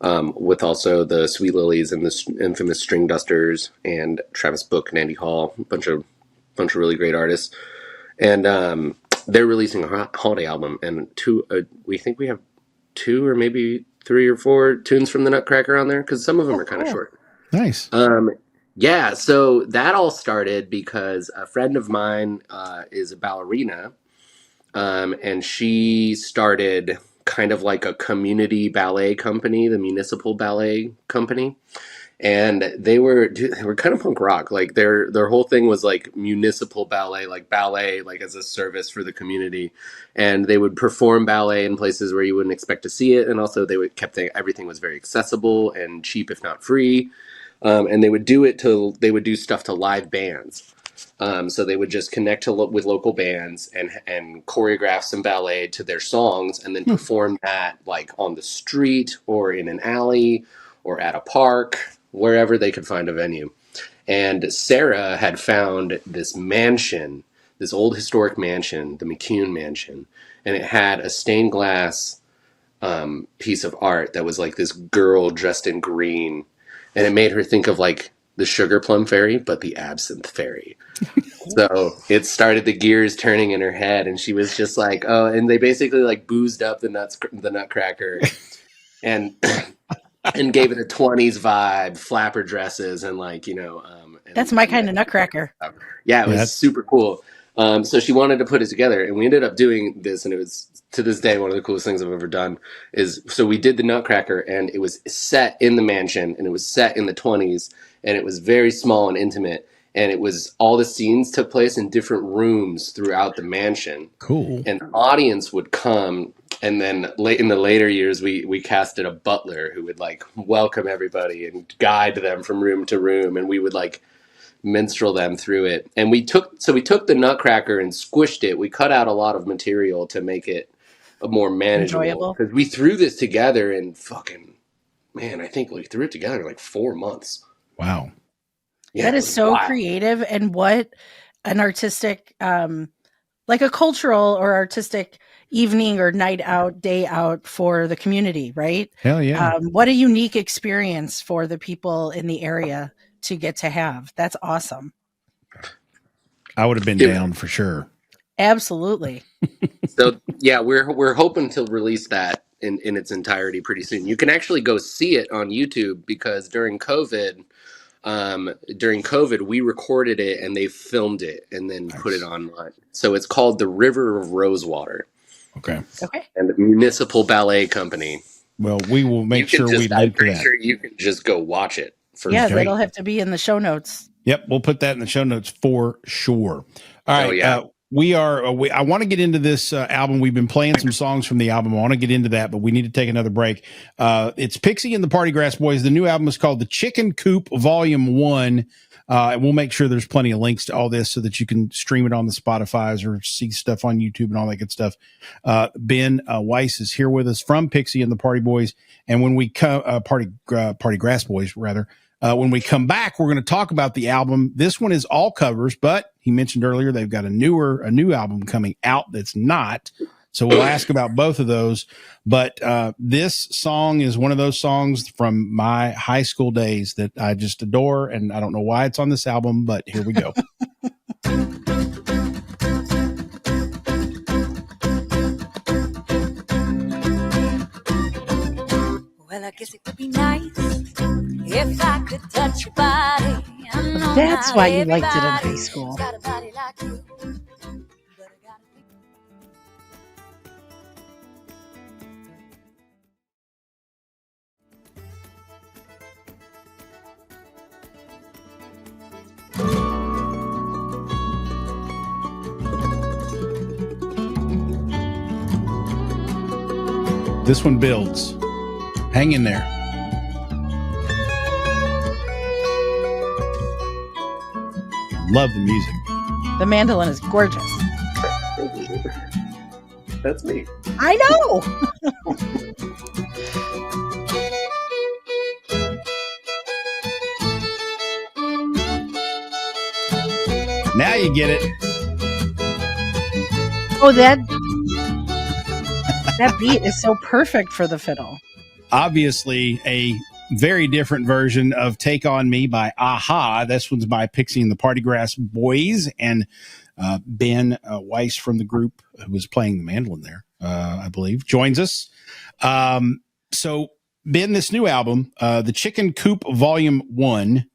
with also the Sweet Lilies and the infamous String Dusters and Travis Book and Andy Hall, a bunch of really great artists. And they're releasing a holiday album, and we think we have 2 or maybe 3 or 4 tunes from the Nutcracker on there, because some of them are kind of short. Nice. Yeah, so that all started because a friend of mine is a ballerina, and she started kind of like a community ballet company, the Municipal Ballet Company. And they were kind of punk rock. Like their whole thing was like municipal ballet, like as a service for the community. And they would perform ballet in places where you wouldn't expect to see it. And also they would everything was very accessible and cheap, if not free. And they would do stuff to live bands. So they would just connect with local bands and choreograph some ballet to their songs, and then perform that like on the street or in an alley or at a park, wherever they could find a venue. And Sarah had found this mansion, this old historic mansion, the McCune Mansion, and it had a stained glass piece of art that was like this girl dressed in green, and it made her think of like the Sugar Plum Fairy, but the Absinthe Fairy. So it started the gears turning in her head, and she was just like, oh, and they basically like boozed up the Nutcracker and and gave it a 20s vibe, flapper dresses, and like, that's my kind of Nutcracker. Yeah, it was super cool. So she wanted to put it together, and we ended up doing this, and it was, to this day, one of the coolest things I've ever done. So we did the Nutcracker, and it was set in the mansion, and it was set in the 20s, and it was very small and intimate, and it was, all the scenes took place in different rooms throughout the mansion. Cool. And the audience would come, and then in the later years, we casted a butler who would like welcome everybody and guide them from room to room, and we would like minstrel them through it. And we took the Nutcracker and squished it. We cut out a lot of material to make it more manageable, because we threw this together in I think we threw it together in like 4 months. Wow. Yeah, that is so creative, and what an artistic, like a cultural or artistic evening or night out, day out for the community, right? Hell yeah. What a unique experience for the people in the area to get to have. That's awesome. I would have been down for sure. Absolutely. So yeah, we're hoping to release that in its entirety pretty soon. You can actually go see it on YouTube, because during COVID, we recorded it and they filmed it and then put it online. So it's called The River of Rosewater. Okay. And the Municipal Ballet Company. Well, we will make sure we link I'm pretty that. sure you can just go watch it. That'll have to be in the show notes. Yep, we'll put that in the show notes for sure. All right. Yeah. I want to get into this album. We've been playing some songs from the album. I want to get into that, but we need to take another break. It's Pixie and the Partygrass Boys. The new album is called The Chicken Coop Volume 1. And we'll make sure there's plenty of links to all this so that you can stream it on the Spotify's or see stuff on YouTube and all that good stuff. Ben Weiss is here with us from Pixie and the Party Boys. And when we come, Partygrass Boys, rather. When we come back, we're going to talk about the album. This one is all covers, but he mentioned earlier they've got a new album coming out that's not. So we'll ask about both of those. But this song is one of those songs from my high school days that I just adore, and I don't know why it's on this album, but here we go. Well, I guess it would be nice if I could touch your body. That's why you liked it in high school. This one builds. Hang in there. Love the music. The mandolin is gorgeous. That's me. I know. Now you get it. Oh, that beat is so perfect for the fiddle. obviously a very different version of Take On Me by Aha. This one's by Pixie and the Partygrass Boys, and Ben Weiss from the group, who was playing the mandolin there, I believe, joins us. So, Ben, this new album, the Chicken Coop Volume 1,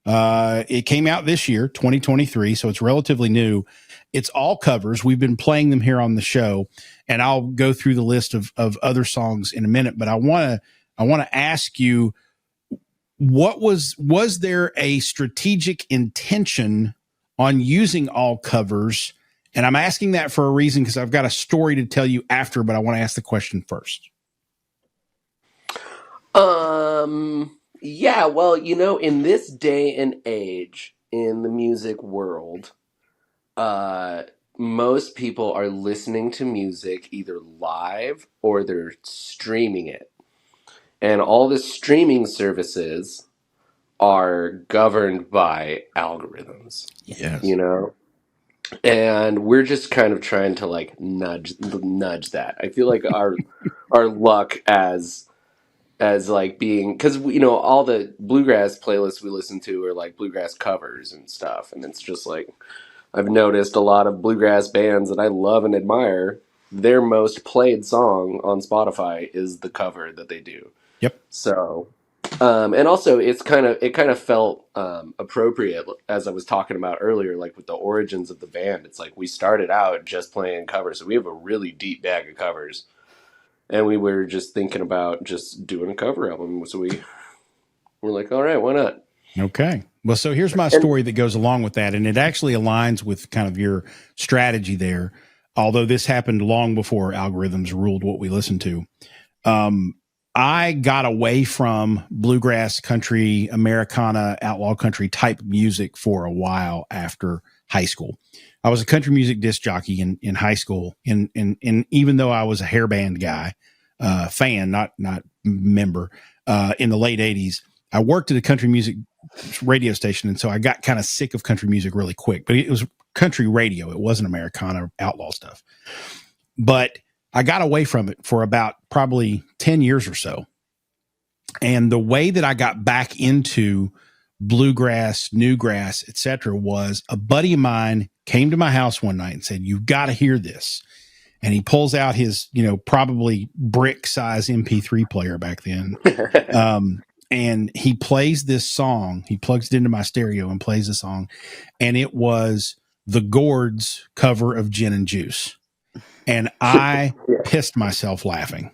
it came out this year, 2023, so it's relatively new. It's all covers. We've been playing them here on the show, and I'll go through the list of other songs in a minute, but I want to ask you, was there a strategic intention on using all covers? And I'm asking that for a reason, because I've got a story to tell you after, but I want to ask the question first. Yeah, well, in this day and age in the music world, most people are listening to music either live or they're streaming it. And all the streaming services are governed by algorithms. Yes. And we're just kind of trying to like nudge that. I feel like our luck as like being, because all the bluegrass playlists we listen to are like bluegrass covers and stuff, and it's just like I've noticed a lot of bluegrass bands that I love and admire, their most played song on Spotify is the cover that they do. Yep. So, and also it kind of felt appropriate, as I was talking about earlier, like with the origins of the band. It's like we started out just playing covers, so we have a really deep bag of covers, and we were just thinking about just doing a cover album. So we're like, all right, why not? Okay. Well, so here's my story that goes along with that, and it actually aligns with kind of your strategy there, although this happened long before algorithms ruled what we listen to. I got away from bluegrass, country, Americana, outlaw country type music for a while after high school. I was a country music disc jockey in high school, and even though I was a hair band guy, fan, not member, in the late 80s, I worked at a country music radio station, and so I got kind of sick of country music really quick. But it was country radio; it wasn't Americana or outlaw stuff. But I got away from it for about probably 10 years or so. And the way that I got back into bluegrass, newgrass, etc., was a buddy of mine came to my house one night and said, "You've got to hear this." And he pulls out his, probably brick size MP3 player back then. And he plays this song. He plugs it into my stereo and plays the song. And it was the Gourds cover of Gin and Juice. And I pissed myself laughing.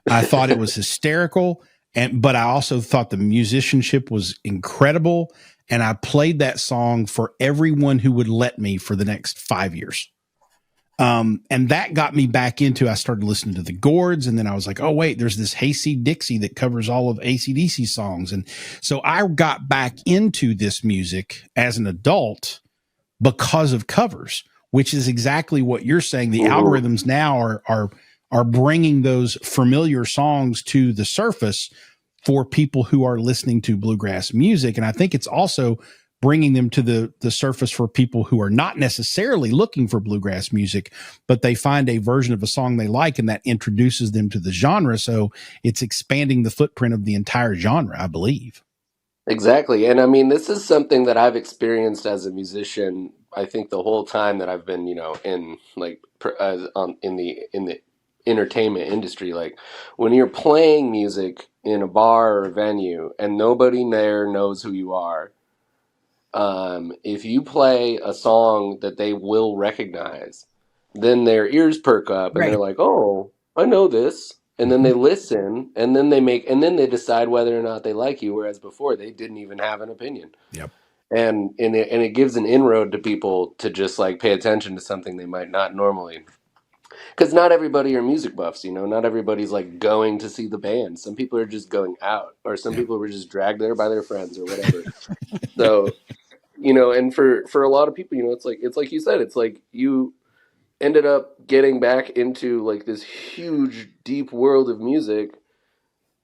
I thought it was hysterical. But I also thought the musicianship was incredible. And I played that song for everyone who would let me for the next 5 years. And that got me back into, I started listening to the Gourds, and then I was like, oh wait, there's this Hayseed Dixie that covers all of AC/DC songs. And so I got back into this music as an adult because of covers, which is exactly what you're saying. The algorithms now are bringing those familiar songs to the surface for people who are listening to bluegrass music. And I think it's also bringing them to the surface for people who are not necessarily looking for bluegrass music, but they find a version of a song they like, and that introduces them to the genre. So it's expanding the footprint of the entire genre, I believe. Exactly. And I mean, this is something that I've experienced as a musician, I think the whole time that I've been, in like in the entertainment industry. Like when you're playing music in a bar or a venue and nobody there knows who you are, if you play a song that they will recognize, then their ears perk up and they're like, oh, I know this. And then they listen, and then they decide whether or not they like you. Whereas before they didn't even have an opinion. Yep. And it gives an inroad to people to just like pay attention to something they might not normally. Because not everybody are music buffs, not everybody's like going to see the band. Some people are just going out, or some people were just dragged there by their friends or whatever. So, and for a lot of people, it's like you said, it's like you ended up getting back into like this huge, deep world of music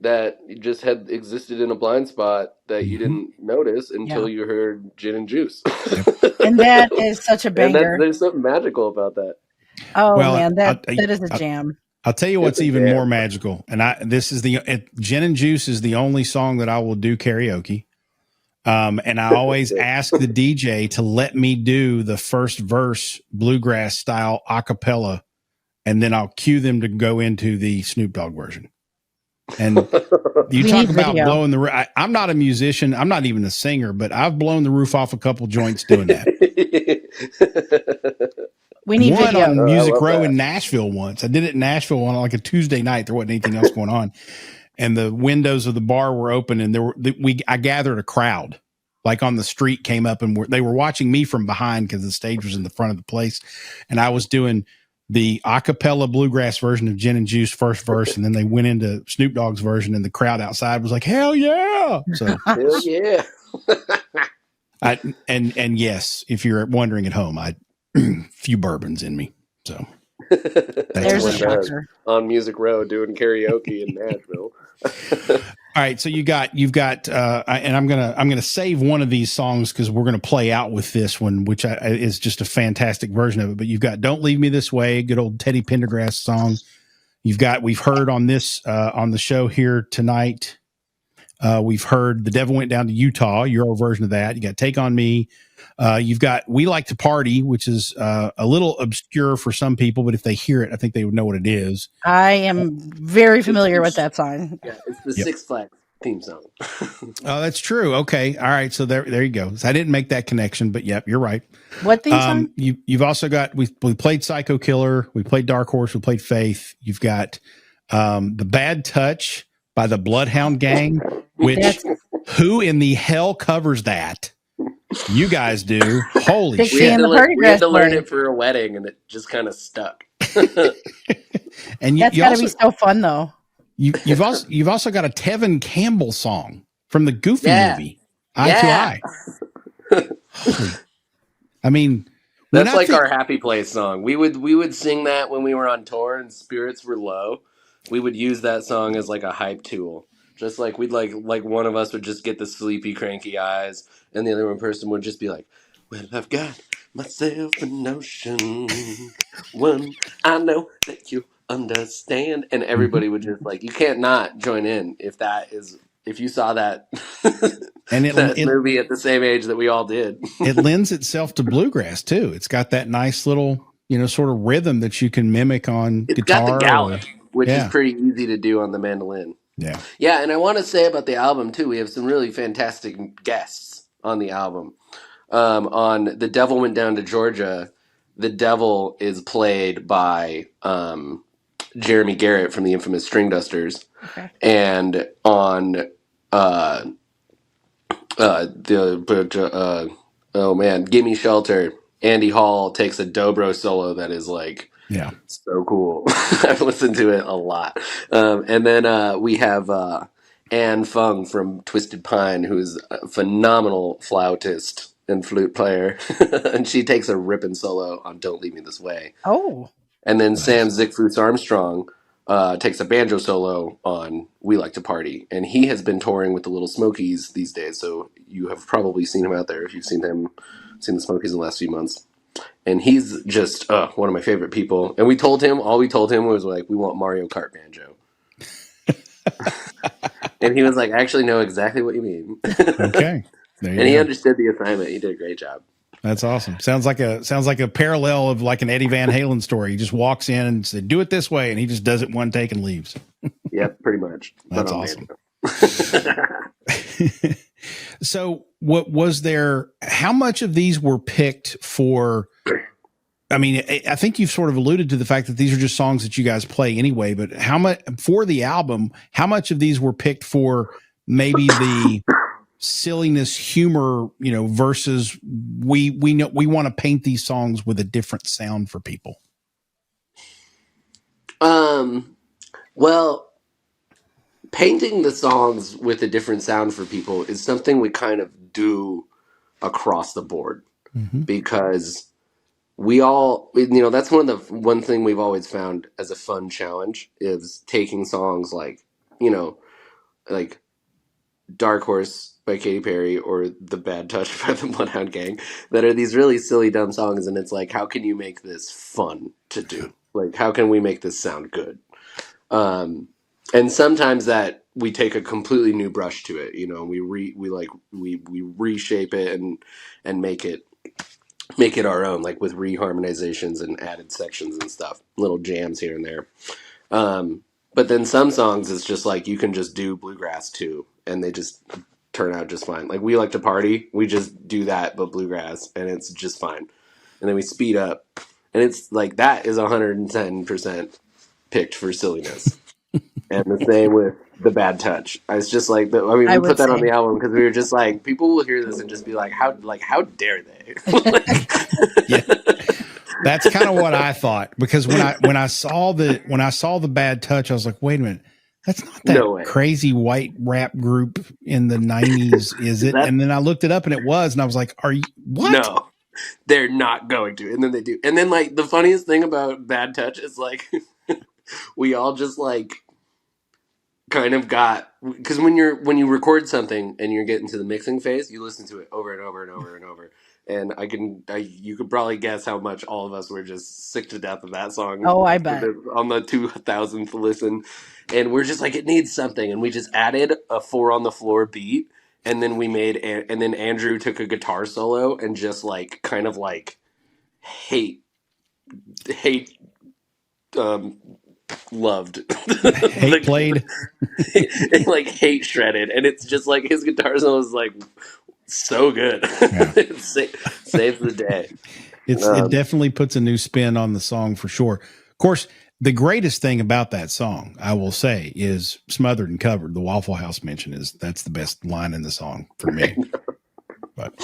that just had existed in a blind spot that you didn't notice until you heard Gin and Juice. And that is such a banger. There's something magical about that. Oh, well, man, that is a jam. I'll tell you what's even more magical. And Gin and Juice is the only song that I will do karaoke. And I always ask the DJ to let me do the first verse bluegrass style a cappella, and then I'll cue them to go into the Snoop Dogg version. And you talk about blowing the roof. I'm not a musician. I'm not even a singer, but I've blown the roof off a couple joints doing that. We need video. On Music Row in Nashville once. I did it in Nashville on like a Tuesday night. There wasn't anything else going on. And the windows of the bar were open, and I gathered a crowd, like on the street, came up, and they were watching me from behind because the stage was in the front of the place, and I was doing the a cappella bluegrass version of Gin and Juice first verse, and then they went into Snoop Dogg's version, and the crowd outside was like, "Hell yeah!" So hell yeah. And yes, if you're wondering at home, I few bourbons in me, so. There's a shocker. On Music Row doing karaoke in Nashville. All right, so you've got, and I'm gonna save one of these songs because we're gonna play out with this one, which is just a fantastic version of it. But you've got "Don't Leave Me This Way," good old Teddy Pendergrass song. We've heard on this on the show here tonight. We've heard "The Devil Went Down to Utah," your old version of that. You got "Take on Me." You've got "We Like to Party," which is a little obscure for some people, but if they hear it, I think they would know what it is. I am very familiar with that song. Yeah, it's the Six Flags theme song. Oh, that's true. Okay. All right. So there you go. So I didn't make that connection, but yep, you're right. What theme song? You've also got, we played Psycho Killer. We played Dark Horse. We played Faith. You've got The Bad Touch by the Bloodhound Gang, which who in the hell covers that? You guys do. Holy shit. We had to learn it for a wedding, and it just kind of stuck. And that's got to be so fun, though. You've also got a Tevin Campbell song from the Goofy movie, Eye to Eye. I mean, that's like our happy place song. We would sing that when we were on tour and spirits were low. We would use that song as like a hype tool. Just like we'd like one of us would just get the sleepy, cranky eyes, and the other one person would just be like, "Well, I've got myself a notion, one I know that you understand," and everybody would just like, you can't not join in if you saw that and that movie at the same age that we all did. It lends itself to bluegrass too. It's got that nice little, sort of rhythm that you can mimic on guitar. It's got the gallop, which is pretty easy to do on the mandolin. Yeah, and I want to say about the album too, we have some really fantastic guests on the album. On "The Devil Went Down to Georgia," the devil is played by Jeremy Garrett from the infamous String Dusters. Okay. And on Gimmie Shelter, Andy Hall takes a dobro solo that is like so cool. I've listened to it a lot. And then we have Anne Fung from Twisted Pine, who's a phenomenal flautist and flute player. And she takes a ripping solo on "Don't Leave Me This Way." Oh. And then Sam Zickfoots Armstrong takes a banjo solo on "We Like to Party." And he has been touring with the Little Smokies these days, so you have probably seen him out there if you've seen the Smokies in the last few months. And he's just one of my favorite people. And all we told him was like, we want Mario Kart banjo. And he was like, I actually know exactly what you mean. Okay. And he understood the assignment. He did a great job. That's awesome. Sounds like a parallel of like an Eddie Van Halen story. He just walks in and said, "Do it this way," and he just does it one take and leaves. Yep, pretty much. That's awesome. So what was there, how much of these were picked for, I mean, I think you've sort of alluded to the fact that these are just songs that you guys play anyway, but how much for the album, how much of these were picked for maybe the silliness, humor, versus we know we want to paint these songs with a different sound for people? Well, painting the songs with a different sound for people is something we kind of do across the board, because we all, that's one thing we've always found as a fun challenge is taking songs like Dark Horse by Katy Perry or The Bad Touch by the Bloodhound Gang that are these really silly, dumb songs. And it's like, how can you make this fun to do? Like, how can we make this sound good? And sometimes that we take a completely new brush to it, you know, we reshape it and make it our own, like with reharmonizations and added sections and stuff, little jams here and there. But then some songs, it's just like you can just do bluegrass too, and they just turn out just fine. Like We Like to Party, we just do that, but bluegrass, and it's just fine. And then we speed up, and it's like that is 110% picked for silliness. And the same with The Bad Touch. It's just like, we put that on the album because we were just like, people will hear this and just be like, how dare they? Yeah. That's kind of what I thought, because when I saw the Bad Touch, I was like, wait a minute, that's not that crazy white rap group in the 90s, is it? And then I looked it up and it was, and I was like, are you what? No, they're not going to. And then they do. And then like the funniest thing about Bad Touch is like we all just like kind of got, because when you record something and you're getting to the mixing phase, you listen to it over and over and over and over. And you could probably guess how much all of us were just sick to death of that song. Oh, I bet. On the 2000th listen. And we're just like, it needs something. And we just added a 4 on the floor beat. And then and then Andrew took a guitar solo and just like, kind of like hate, loved. Hate played. Like hate shredded. And it's just like, his guitar solo is like, so good. Yeah. Saves the day. It definitely puts a new spin on the song for sure. Of course, the greatest thing about that song, I will say, is Smothered and Covered. The Waffle House mention that's the best line in the song for me. But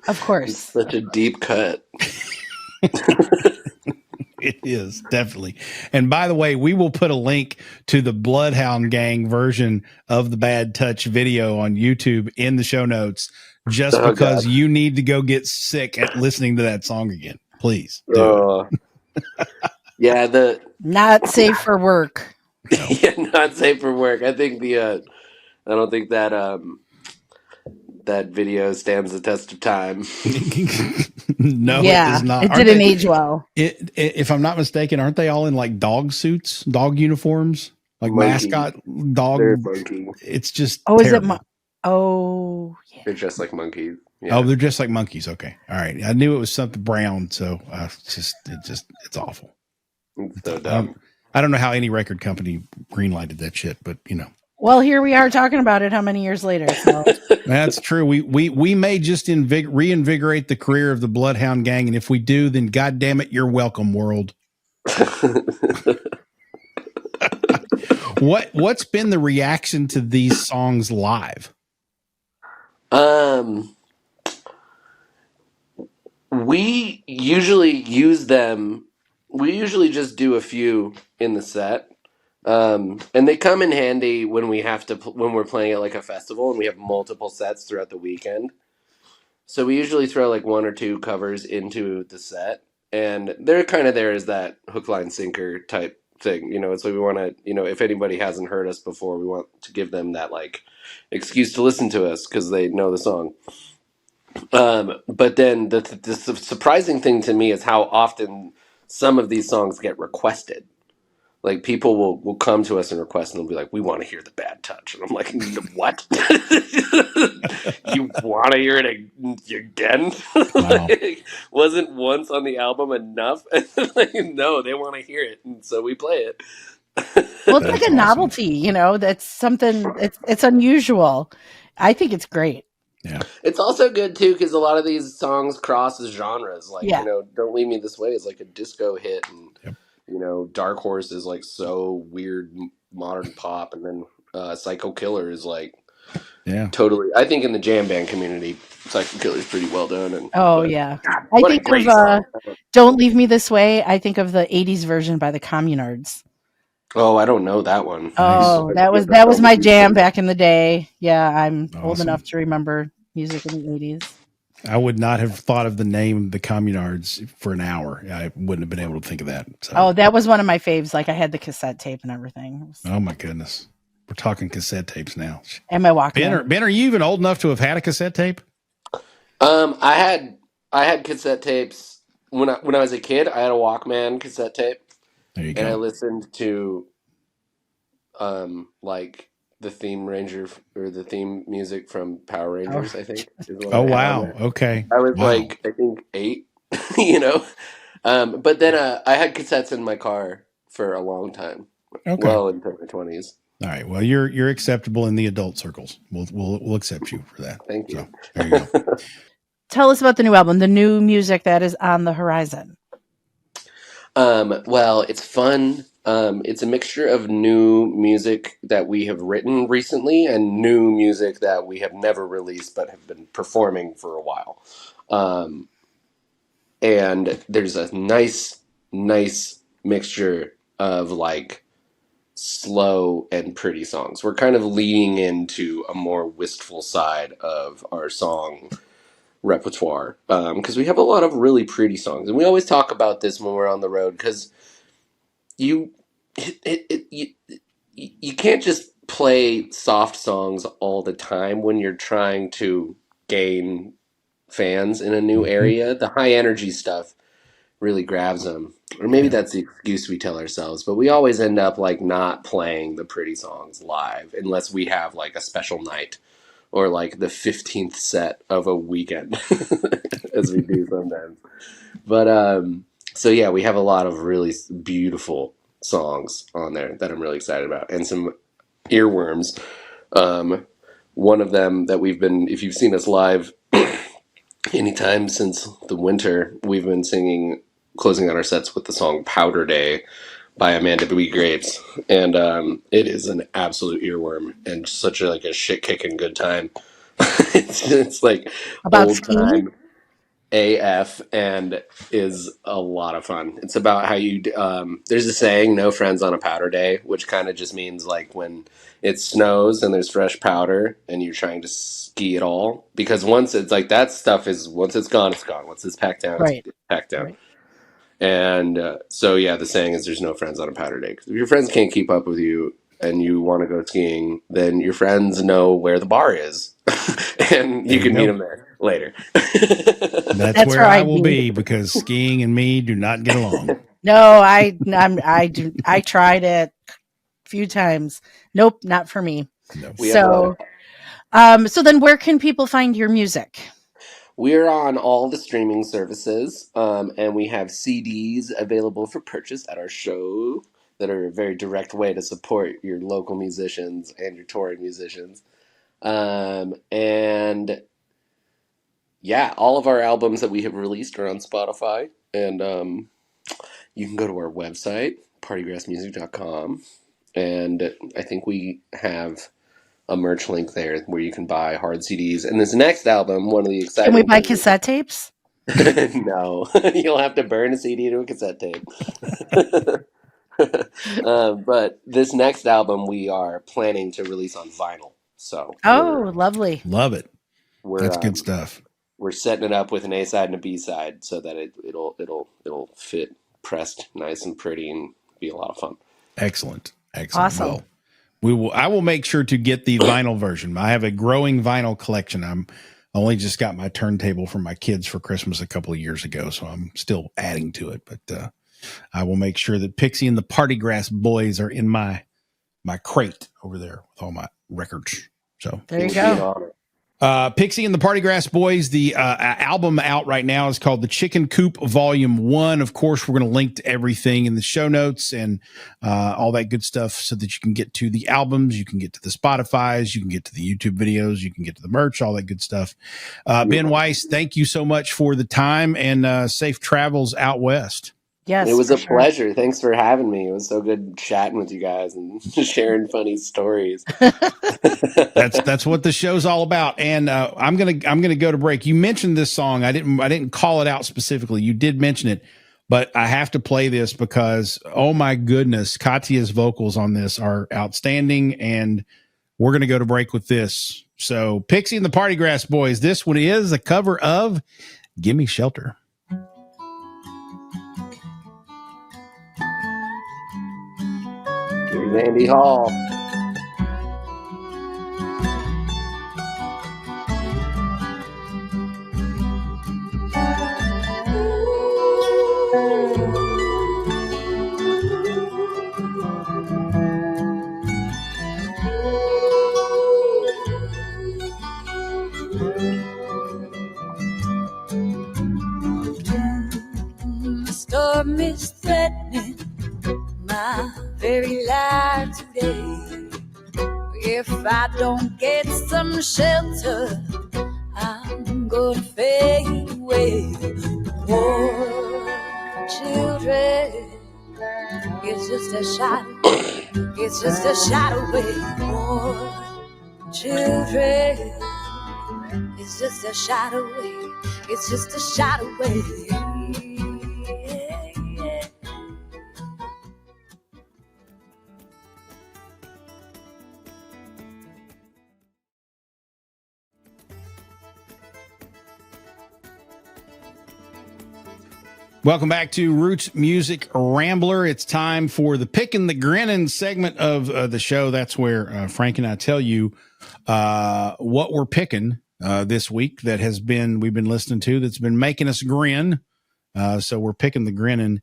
of course, it's such a deep cut. It is, definitely. And by the way, we will put a link to the Bloodhound Gang version of the Bad Touch video on YouTube in the show notes, just because you need to go get sick at listening to that song again. Please do it. Yeah, not safe for work. No. Yeah, not safe for work. I think I don't think that that video stands the test of time. No, it does not. It didn't age well. If I'm not mistaken, aren't they all in like dog suits, dog uniforms, like monkey. Mascot dog? It's just terrible. Is it? Yeah. They're just like monkeys. Yeah. Oh, they're just like monkeys. Okay, all right. I knew it was something brown, so it's awful. It's so dumb. I don't know how any record company greenlighted that shit, but you know. Well, here we are talking about it how many years later. So. That's true. We may just reinvigorate the career of the Bloodhound Gang, and if we do, then God damn it, you're welcome, world. What's been the reaction to these songs live? We usually use them. We usually just do a few in the set. And they come in handy when when we're playing at like a festival and we have multiple sets throughout the weekend. So we usually throw like 1 or 2 covers into the set, and they're kind of there as that hook, line, sinker type thing. You know, it's like we want to, you know, if anybody hasn't heard us before, we want to give them that like excuse to listen to us because they know the song. But then the surprising thing to me is how often some of these songs get requested. Like people will come to us and request, and they'll be like, "We want to hear the Bad Touch," and I'm like, "What? You want to hear it again? Wow. Like, wasn't once on the album enough?" Like, no, they want to hear it, and so we play it. Well, it's like a novelty, you know. That's something. It's unusual. I think it's great. Yeah, it's also good too because a lot of these songs cross genres. Like you know, "Don't Leave Me This Way" is like a disco hit, and. Yep. You know, Dark Horse is like so weird modern pop, and then Psycho Killer is like totally. I think in the jam band community, Psycho Killer is pretty well done. And yeah, I think of "Don't Leave Me This Way." I think of the '80s version by the Communards. Oh, I don't know that one. Oh, nice. that was my jam back in the day. Yeah, I'm old enough to remember music in the '80s. I would not have thought of the name the Communards for an hour. I wouldn't have been able to think of that. So. Oh, that was one of my faves. Like I had the cassette tape and everything. Oh my goodness. We're talking cassette tapes now. And my Walkman. Ben, are you even old enough to have had a cassette tape? I had cassette tapes when I was a kid. I had a Walkman cassette tape. There you and go. I listened to like the theme ranger or the theme music from Power Rangers, I think is what Oh, I had on wow. there. Okay. I was Wow. like, I think 8, you know. But then I had cassettes in my car for a long time, well into my 20s. All right. Well, you're acceptable in the adult circles. We'll accept you for that. Thank you. So, there you go. Tell us about the new album, the new music that is on the horizon. Well, it's fun. It's a mixture of new music that we have written recently and new music that we have never released but have been performing for a while. And there's a nice mixture of like slow and pretty songs. We're kind of leaning into a more wistful side of our song repertoire because we have a lot of really pretty songs, and we always talk about this when we're on the road because you can't just play soft songs all the time when you're trying to gain fans in a new area. The high energy stuff really grabs them, or maybe that's the excuse we tell ourselves, but we always end up like not playing the pretty songs live unless we have like a special night or like the 15th set of a weekend as we do sometimes. But so yeah, we have a lot of really beautiful songs on there that I'm really excited about, and some earworms. One of them that we've been, if you've seen us live anytime since the winter, we've been closing out our sets with the song Powder Day by Amanda B. Grapes, and it is an absolute earworm and such a shit-kicking good time. it's like About old skiing? time AF and is a lot of fun. It's about how you there's a saying, no friends on a powder day, which kind of just means like when it snows and there's fresh powder and you're trying to ski it all, because once it's like that stuff is, once it's gone, it's gone. Once it's packed down, Right. it's packed down. Right. And so yeah, the saying is there's no friends on a powder day, because if your friends can't keep up with you and you want to go skiing, then your friends know where the bar is and you can meet them there later. That's where I will be, because skiing and me do not get along. No, I tried it a few times. Nope, not for me. No. So then where can people find your music? We're on all the streaming services, and we have CDs available for purchase at our show that are a very direct way to support your local musicians and your touring musicians. And yeah, all of our albums that we have released are on Spotify, and you can go to our website, partygrassmusic.com, and I think we have a merch link there where you can buy hard CDs. And this next album, one of the exciting... Can we buy cassette tapes? No, you'll have to burn a CD to a cassette tape. But this next album we are planning to release on vinyl. So lovely. Love it. That's good stuff. We're setting it up with an A side and a B side so that it'll fit pressed nice and pretty and be a lot of fun. Excellent. Awesome. Well, I will make sure to get the vinyl version. I have a growing vinyl collection. I only just got my turntable for my kids for Christmas a couple of years ago, so I'm still adding to it. But I will make sure that Pixie and the Partygrass Boys are in my crate over there with all my records. So there you go. Pixie and the Partygrass Boys, the album out right now is called The Chicken Coop Volume 1. Of course, we're going to link to everything in the show notes and all that good stuff so that you can get to the albums, you can get to the Spotifys, you can get to the YouTube videos, you can get to the merch, all that good stuff. Ben Weiss, thank you so much for the time, and safe travels out west. Yes, it was a pleasure. Thanks for having me. It was so good chatting with you guys and sharing funny stories. That's what the show's all about. And I'm gonna go to break. You mentioned this song. I didn't call it out specifically. You did mention it, but I have to play this because, oh my goodness, Katya's vocals on this are outstanding. And we're gonna go to break with this. So Pixie and the Partygrass Boys. This one is a cover of "Gimmie Shelter." Here's Andy Hall. my very life today. If I don't get some shelter, I'm gonna fade away. Oh, children, it's just a shadow. It's just a shadow away. Oh, children, it's just a shadow away. It's just a shadow away. Welcome back to Roots Music Rambler. It's time for the Pickin' the Grinnin' segment of the show. That's where Frank and I tell you what we're picking this week that we've been listening to that's been making us grin. So we're picking the grinnin'.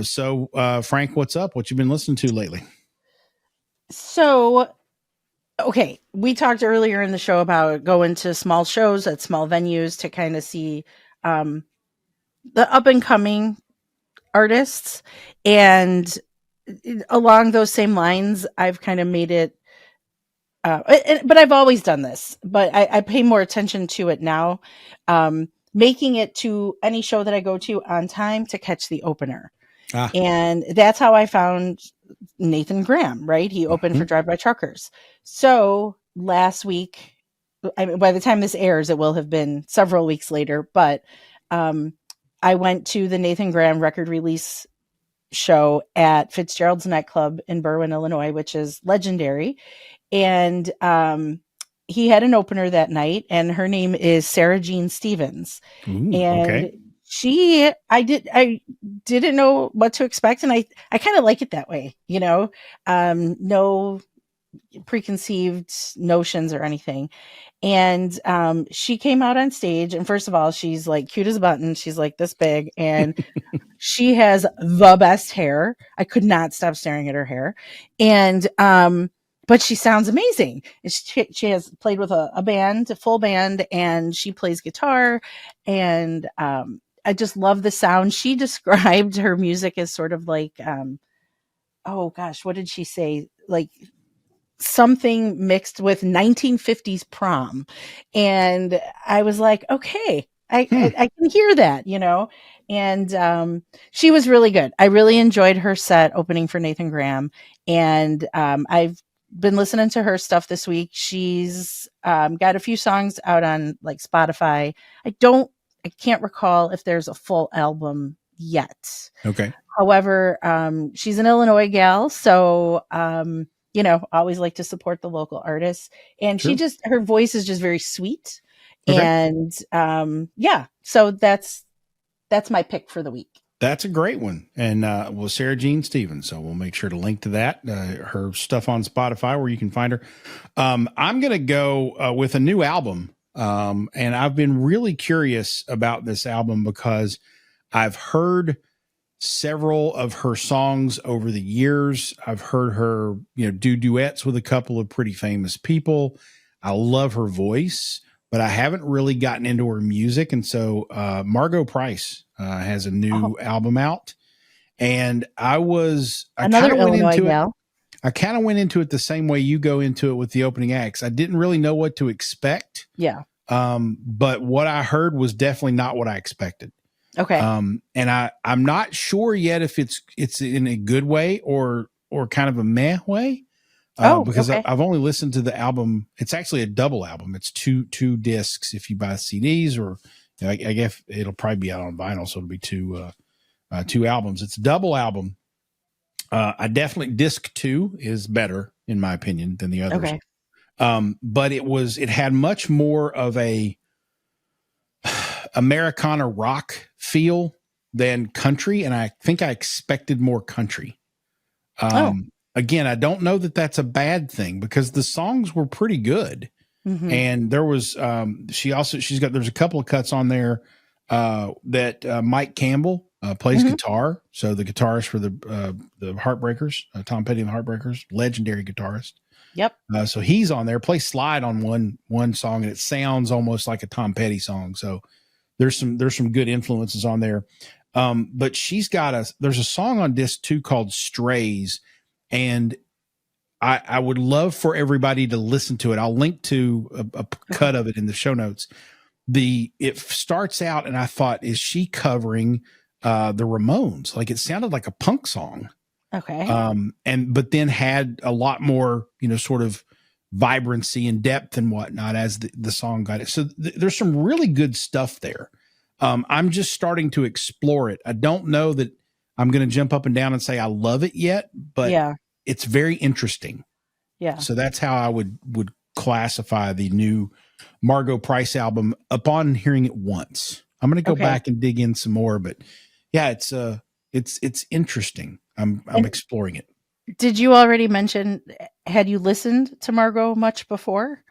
So Frank, what's up? What you been listening to lately? So, okay, we talked earlier in the show about going to small shows at small venues to kind of see the up and coming artists, and along those same lines, I've kind of made it, but I've always done this, but I pay more attention to it now, making it to any show that I go to on time to catch the opener. And that's how I found Nathan Graham, right? He opened for Drive By Truckers. So last week, by the time this airs, it will have been several weeks later, but I went to the Nathan Graham record release show at Fitzgerald's nightclub in Berwyn, Illinois, which is legendary. And he had an opener that night, and her name is Sarah Jean Stevens. Ooh, and I didn't know what to expect. And I kind of like it that way, no preconceived notions or anything. And she came out on stage, and first of all, she's like cute as a button. She's like this big, and she has the best hair. I could not stop staring at her hair. And but she sounds amazing. She has played with a band, a full band, and she plays guitar. And I just love the sound. She described her music as sort of like, oh gosh, what did she say? Like something mixed with 1950s prom. And I was like, okay, I can hear that, and she was really good. I really enjoyed her set opening for Nathan Graham. And I've been listening to her stuff this week. She's got a few songs out on like Spotify. I can't recall if there's a full album yet. Okay. However, she's an Illinois gal. So, always like to support the local artists. And Sure. her voice is just very sweet. Okay. And so that's my pick for the week. That's a great one. And Sarah Jean Stevens. So we'll make sure to link to that, her stuff on Spotify where you can find her. I'm going to go with a new album. And I've been really curious about this album because I've heard several of her songs over the years. I've heard her, do duets with a couple of pretty famous people. I love her voice, but I haven't really gotten into her music. And so Margot Price has a new album out, and I another Illinois gal. I kind of went into it the same way you go into it with the opening acts. I didn't really know what to expect. Yeah. But what I heard was definitely not what I expected. Okay. And I'm not sure yet if it's in a good way or kind of a meh way. Because okay. I've only listened to the album. It's actually a double album. It's two discs if you buy CDs, or I guess it'll probably be out on vinyl, so it'll be two albums. It's a double album. I definitely disc 2 is better in my opinion than the others. Okay. But it had much more of a Americana rock feel than country, and I think I expected more country. Again, I don't know that that's a bad thing because the songs were pretty good. Mm-hmm. And there was there's a couple of cuts on there that Mike Campbell plays guitar. So the guitarist for the Heartbreakers, Tom Petty and the Heartbreakers, legendary guitarist. Yep. So he's on there, plays slide on one song, and it sounds almost like a Tom Petty song. So there's some good influences on there. But there's a song on disc 2 called Strays, and I would love for everybody to listen to it. I'll link to a cut of it in the show notes. It starts out, and I thought, is she covering the Ramones? Like, it sounded like a punk song. Okay. But then had a lot more, sort of vibrancy and depth and whatnot as the song got it. So there's some really good stuff there. I'm just starting to explore it. I don't know that I'm going to jump up and down and say I love it yet, but it's very interesting. Yeah. So that's how I would classify the new Margo Price album upon hearing it once. I'm going to go back and dig in some more, but yeah, it's interesting. I'm exploring it. Did you already mention, had you listened to Margo much before?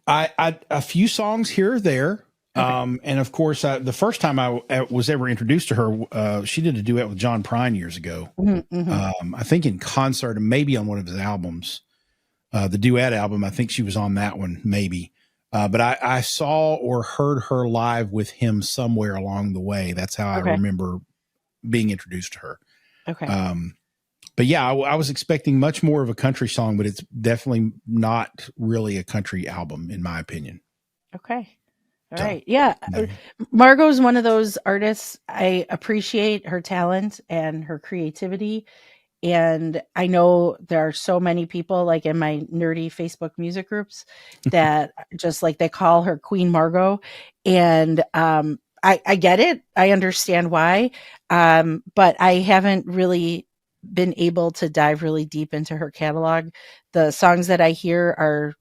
I a few songs here or there. Okay. And of course, the first time I was ever introduced to her, she did a duet with John Prine years ago. I think in concert and maybe on one of his albums, the duet album. I think she was on that one, maybe. But I saw or heard her live with him somewhere along the way. That's how I remember being introduced to her. Okay. But yeah, I was expecting much more of a country song, but it's definitely not really a country album, in my opinion. Okay. All right. Yeah. Margo's one of those artists. I appreciate her talent and her creativity. And I know there are so many people, like in my nerdy Facebook music groups, that just like they call her Queen Margo. And I get it. I understand why. But I haven't really been able to dive really deep into her catalog. The songs that I hear are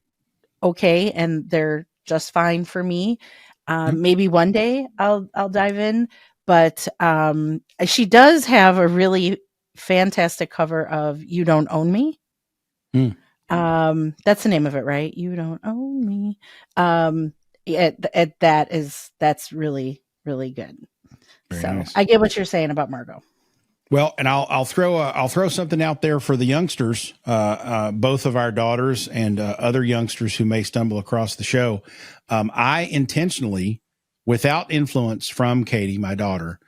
okay, and they're just fine for me. Maybe one day I'll dive in, but she does have a really fantastic cover of "You Don't Own Me." That's the name of it, right? You Don't Own Me. That's really, really good. Very nice. I get what you're saying about Margo. Well, and I'll throw something out there for the youngsters, both of our daughters and other youngsters who may stumble across the show. I intentionally, without influence from Katie, my daughter,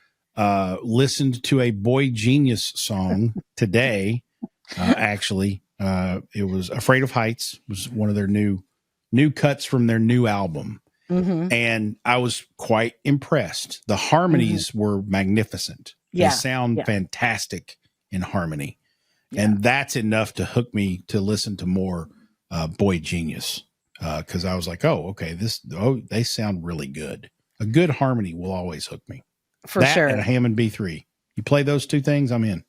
listened to a Boy Genius song today. Actually, it was "Afraid of Heights." Was one of their new cuts from their new album, and I was quite impressed. The harmonies were magnificent. They sound fantastic in harmony. Yeah. And that's enough to hook me to listen to more Boy Genius. Because I was like, they sound really good. A good harmony will always hook me. For sure. And a Hammond B3. You play those two things, I'm in.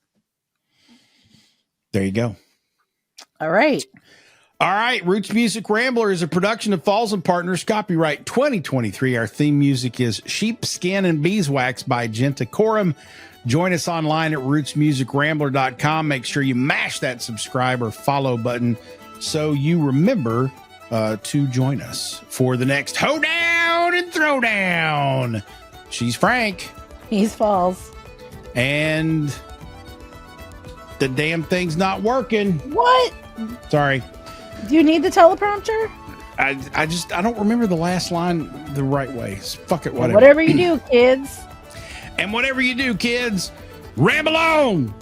There you go. All right. All right. Roots Music Rambler is a production of Falls and Partners, copyright 2023. Our theme music is Sheepskin and Beeswax by Gentacorum. Join us online at rootsmusicrambler.com. Make sure you mash that subscribe or follow button so you remember to join us for the next hoedown and throwdown. She's Frank. He's Falls. And the damn thing's not working. What? Sorry. Do you need the teleprompter? I don't remember the last line the right way. Fuck it, whatever. Whatever you do, kids. And whatever you do, kids, ramble on.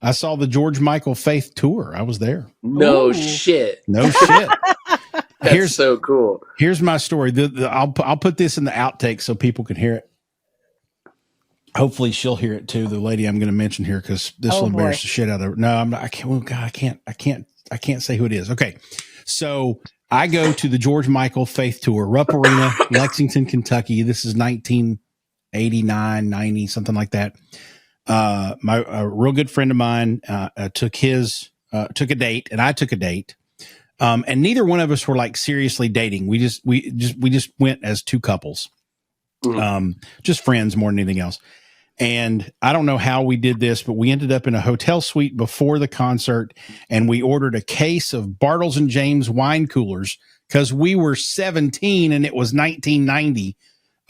I saw the George Michael Faith tour. I was there. No shit. No shit. That's so cool. Here's my story. I'll put this in the outtake so people can hear it. Hopefully she'll hear it too. The lady I'm going to mention here, because this will embarrass the shit out of her. No, I'm not. I can't. Oh God, I can't say who it is. Okay, so I go to the George Michael Faith tour, Rupp Arena, Lexington, Kentucky. This is 1989, 90, something like that. A real good friend of mine took a date, and I took a date, and neither one of us were like seriously dating. We just went as two couples, just friends more than anything else. And I don't know how we did this, but we ended up in a hotel suite before the concert, and we ordered a case of Bartles and James wine coolers because we were 17 and it was 1990.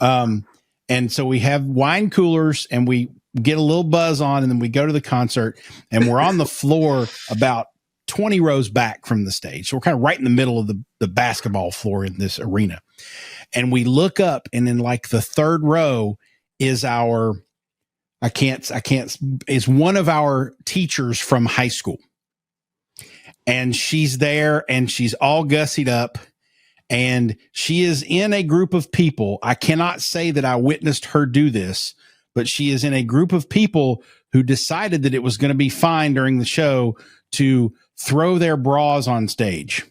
And so we have wine coolers and we get a little buzz on, and then we go to the concert, and we're on the floor about 20 rows back from the stage. So we're kind of right in the middle of the basketball floor in this arena. And we look up, and in like the third row is is one of our teachers from high school. And she's there, and she's all gussied up, and she is in a group of people. I cannot say that I witnessed her do this, but she is in a group of people who decided that it was going to be fine during the show to throw their bras on stage.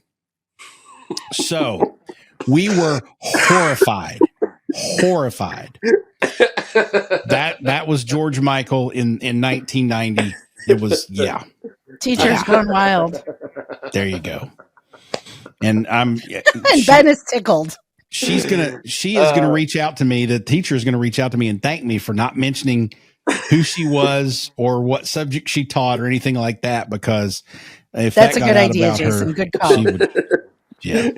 So we were horrified. That was George Michael in 1990. It was, yeah. Teachers gone wild. There you go. And Ben is tickled. She is gonna reach out to me. The teacher is gonna reach out to me and thank me for not mentioning who she was or what subject she taught or anything like that, because if that's that a good idea, Jason. Good call. Yeah.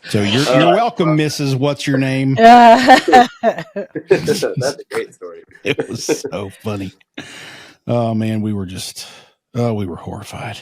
So you're welcome, Mrs. What's your name? That's a great story. It was so funny. Oh man, we were horrified.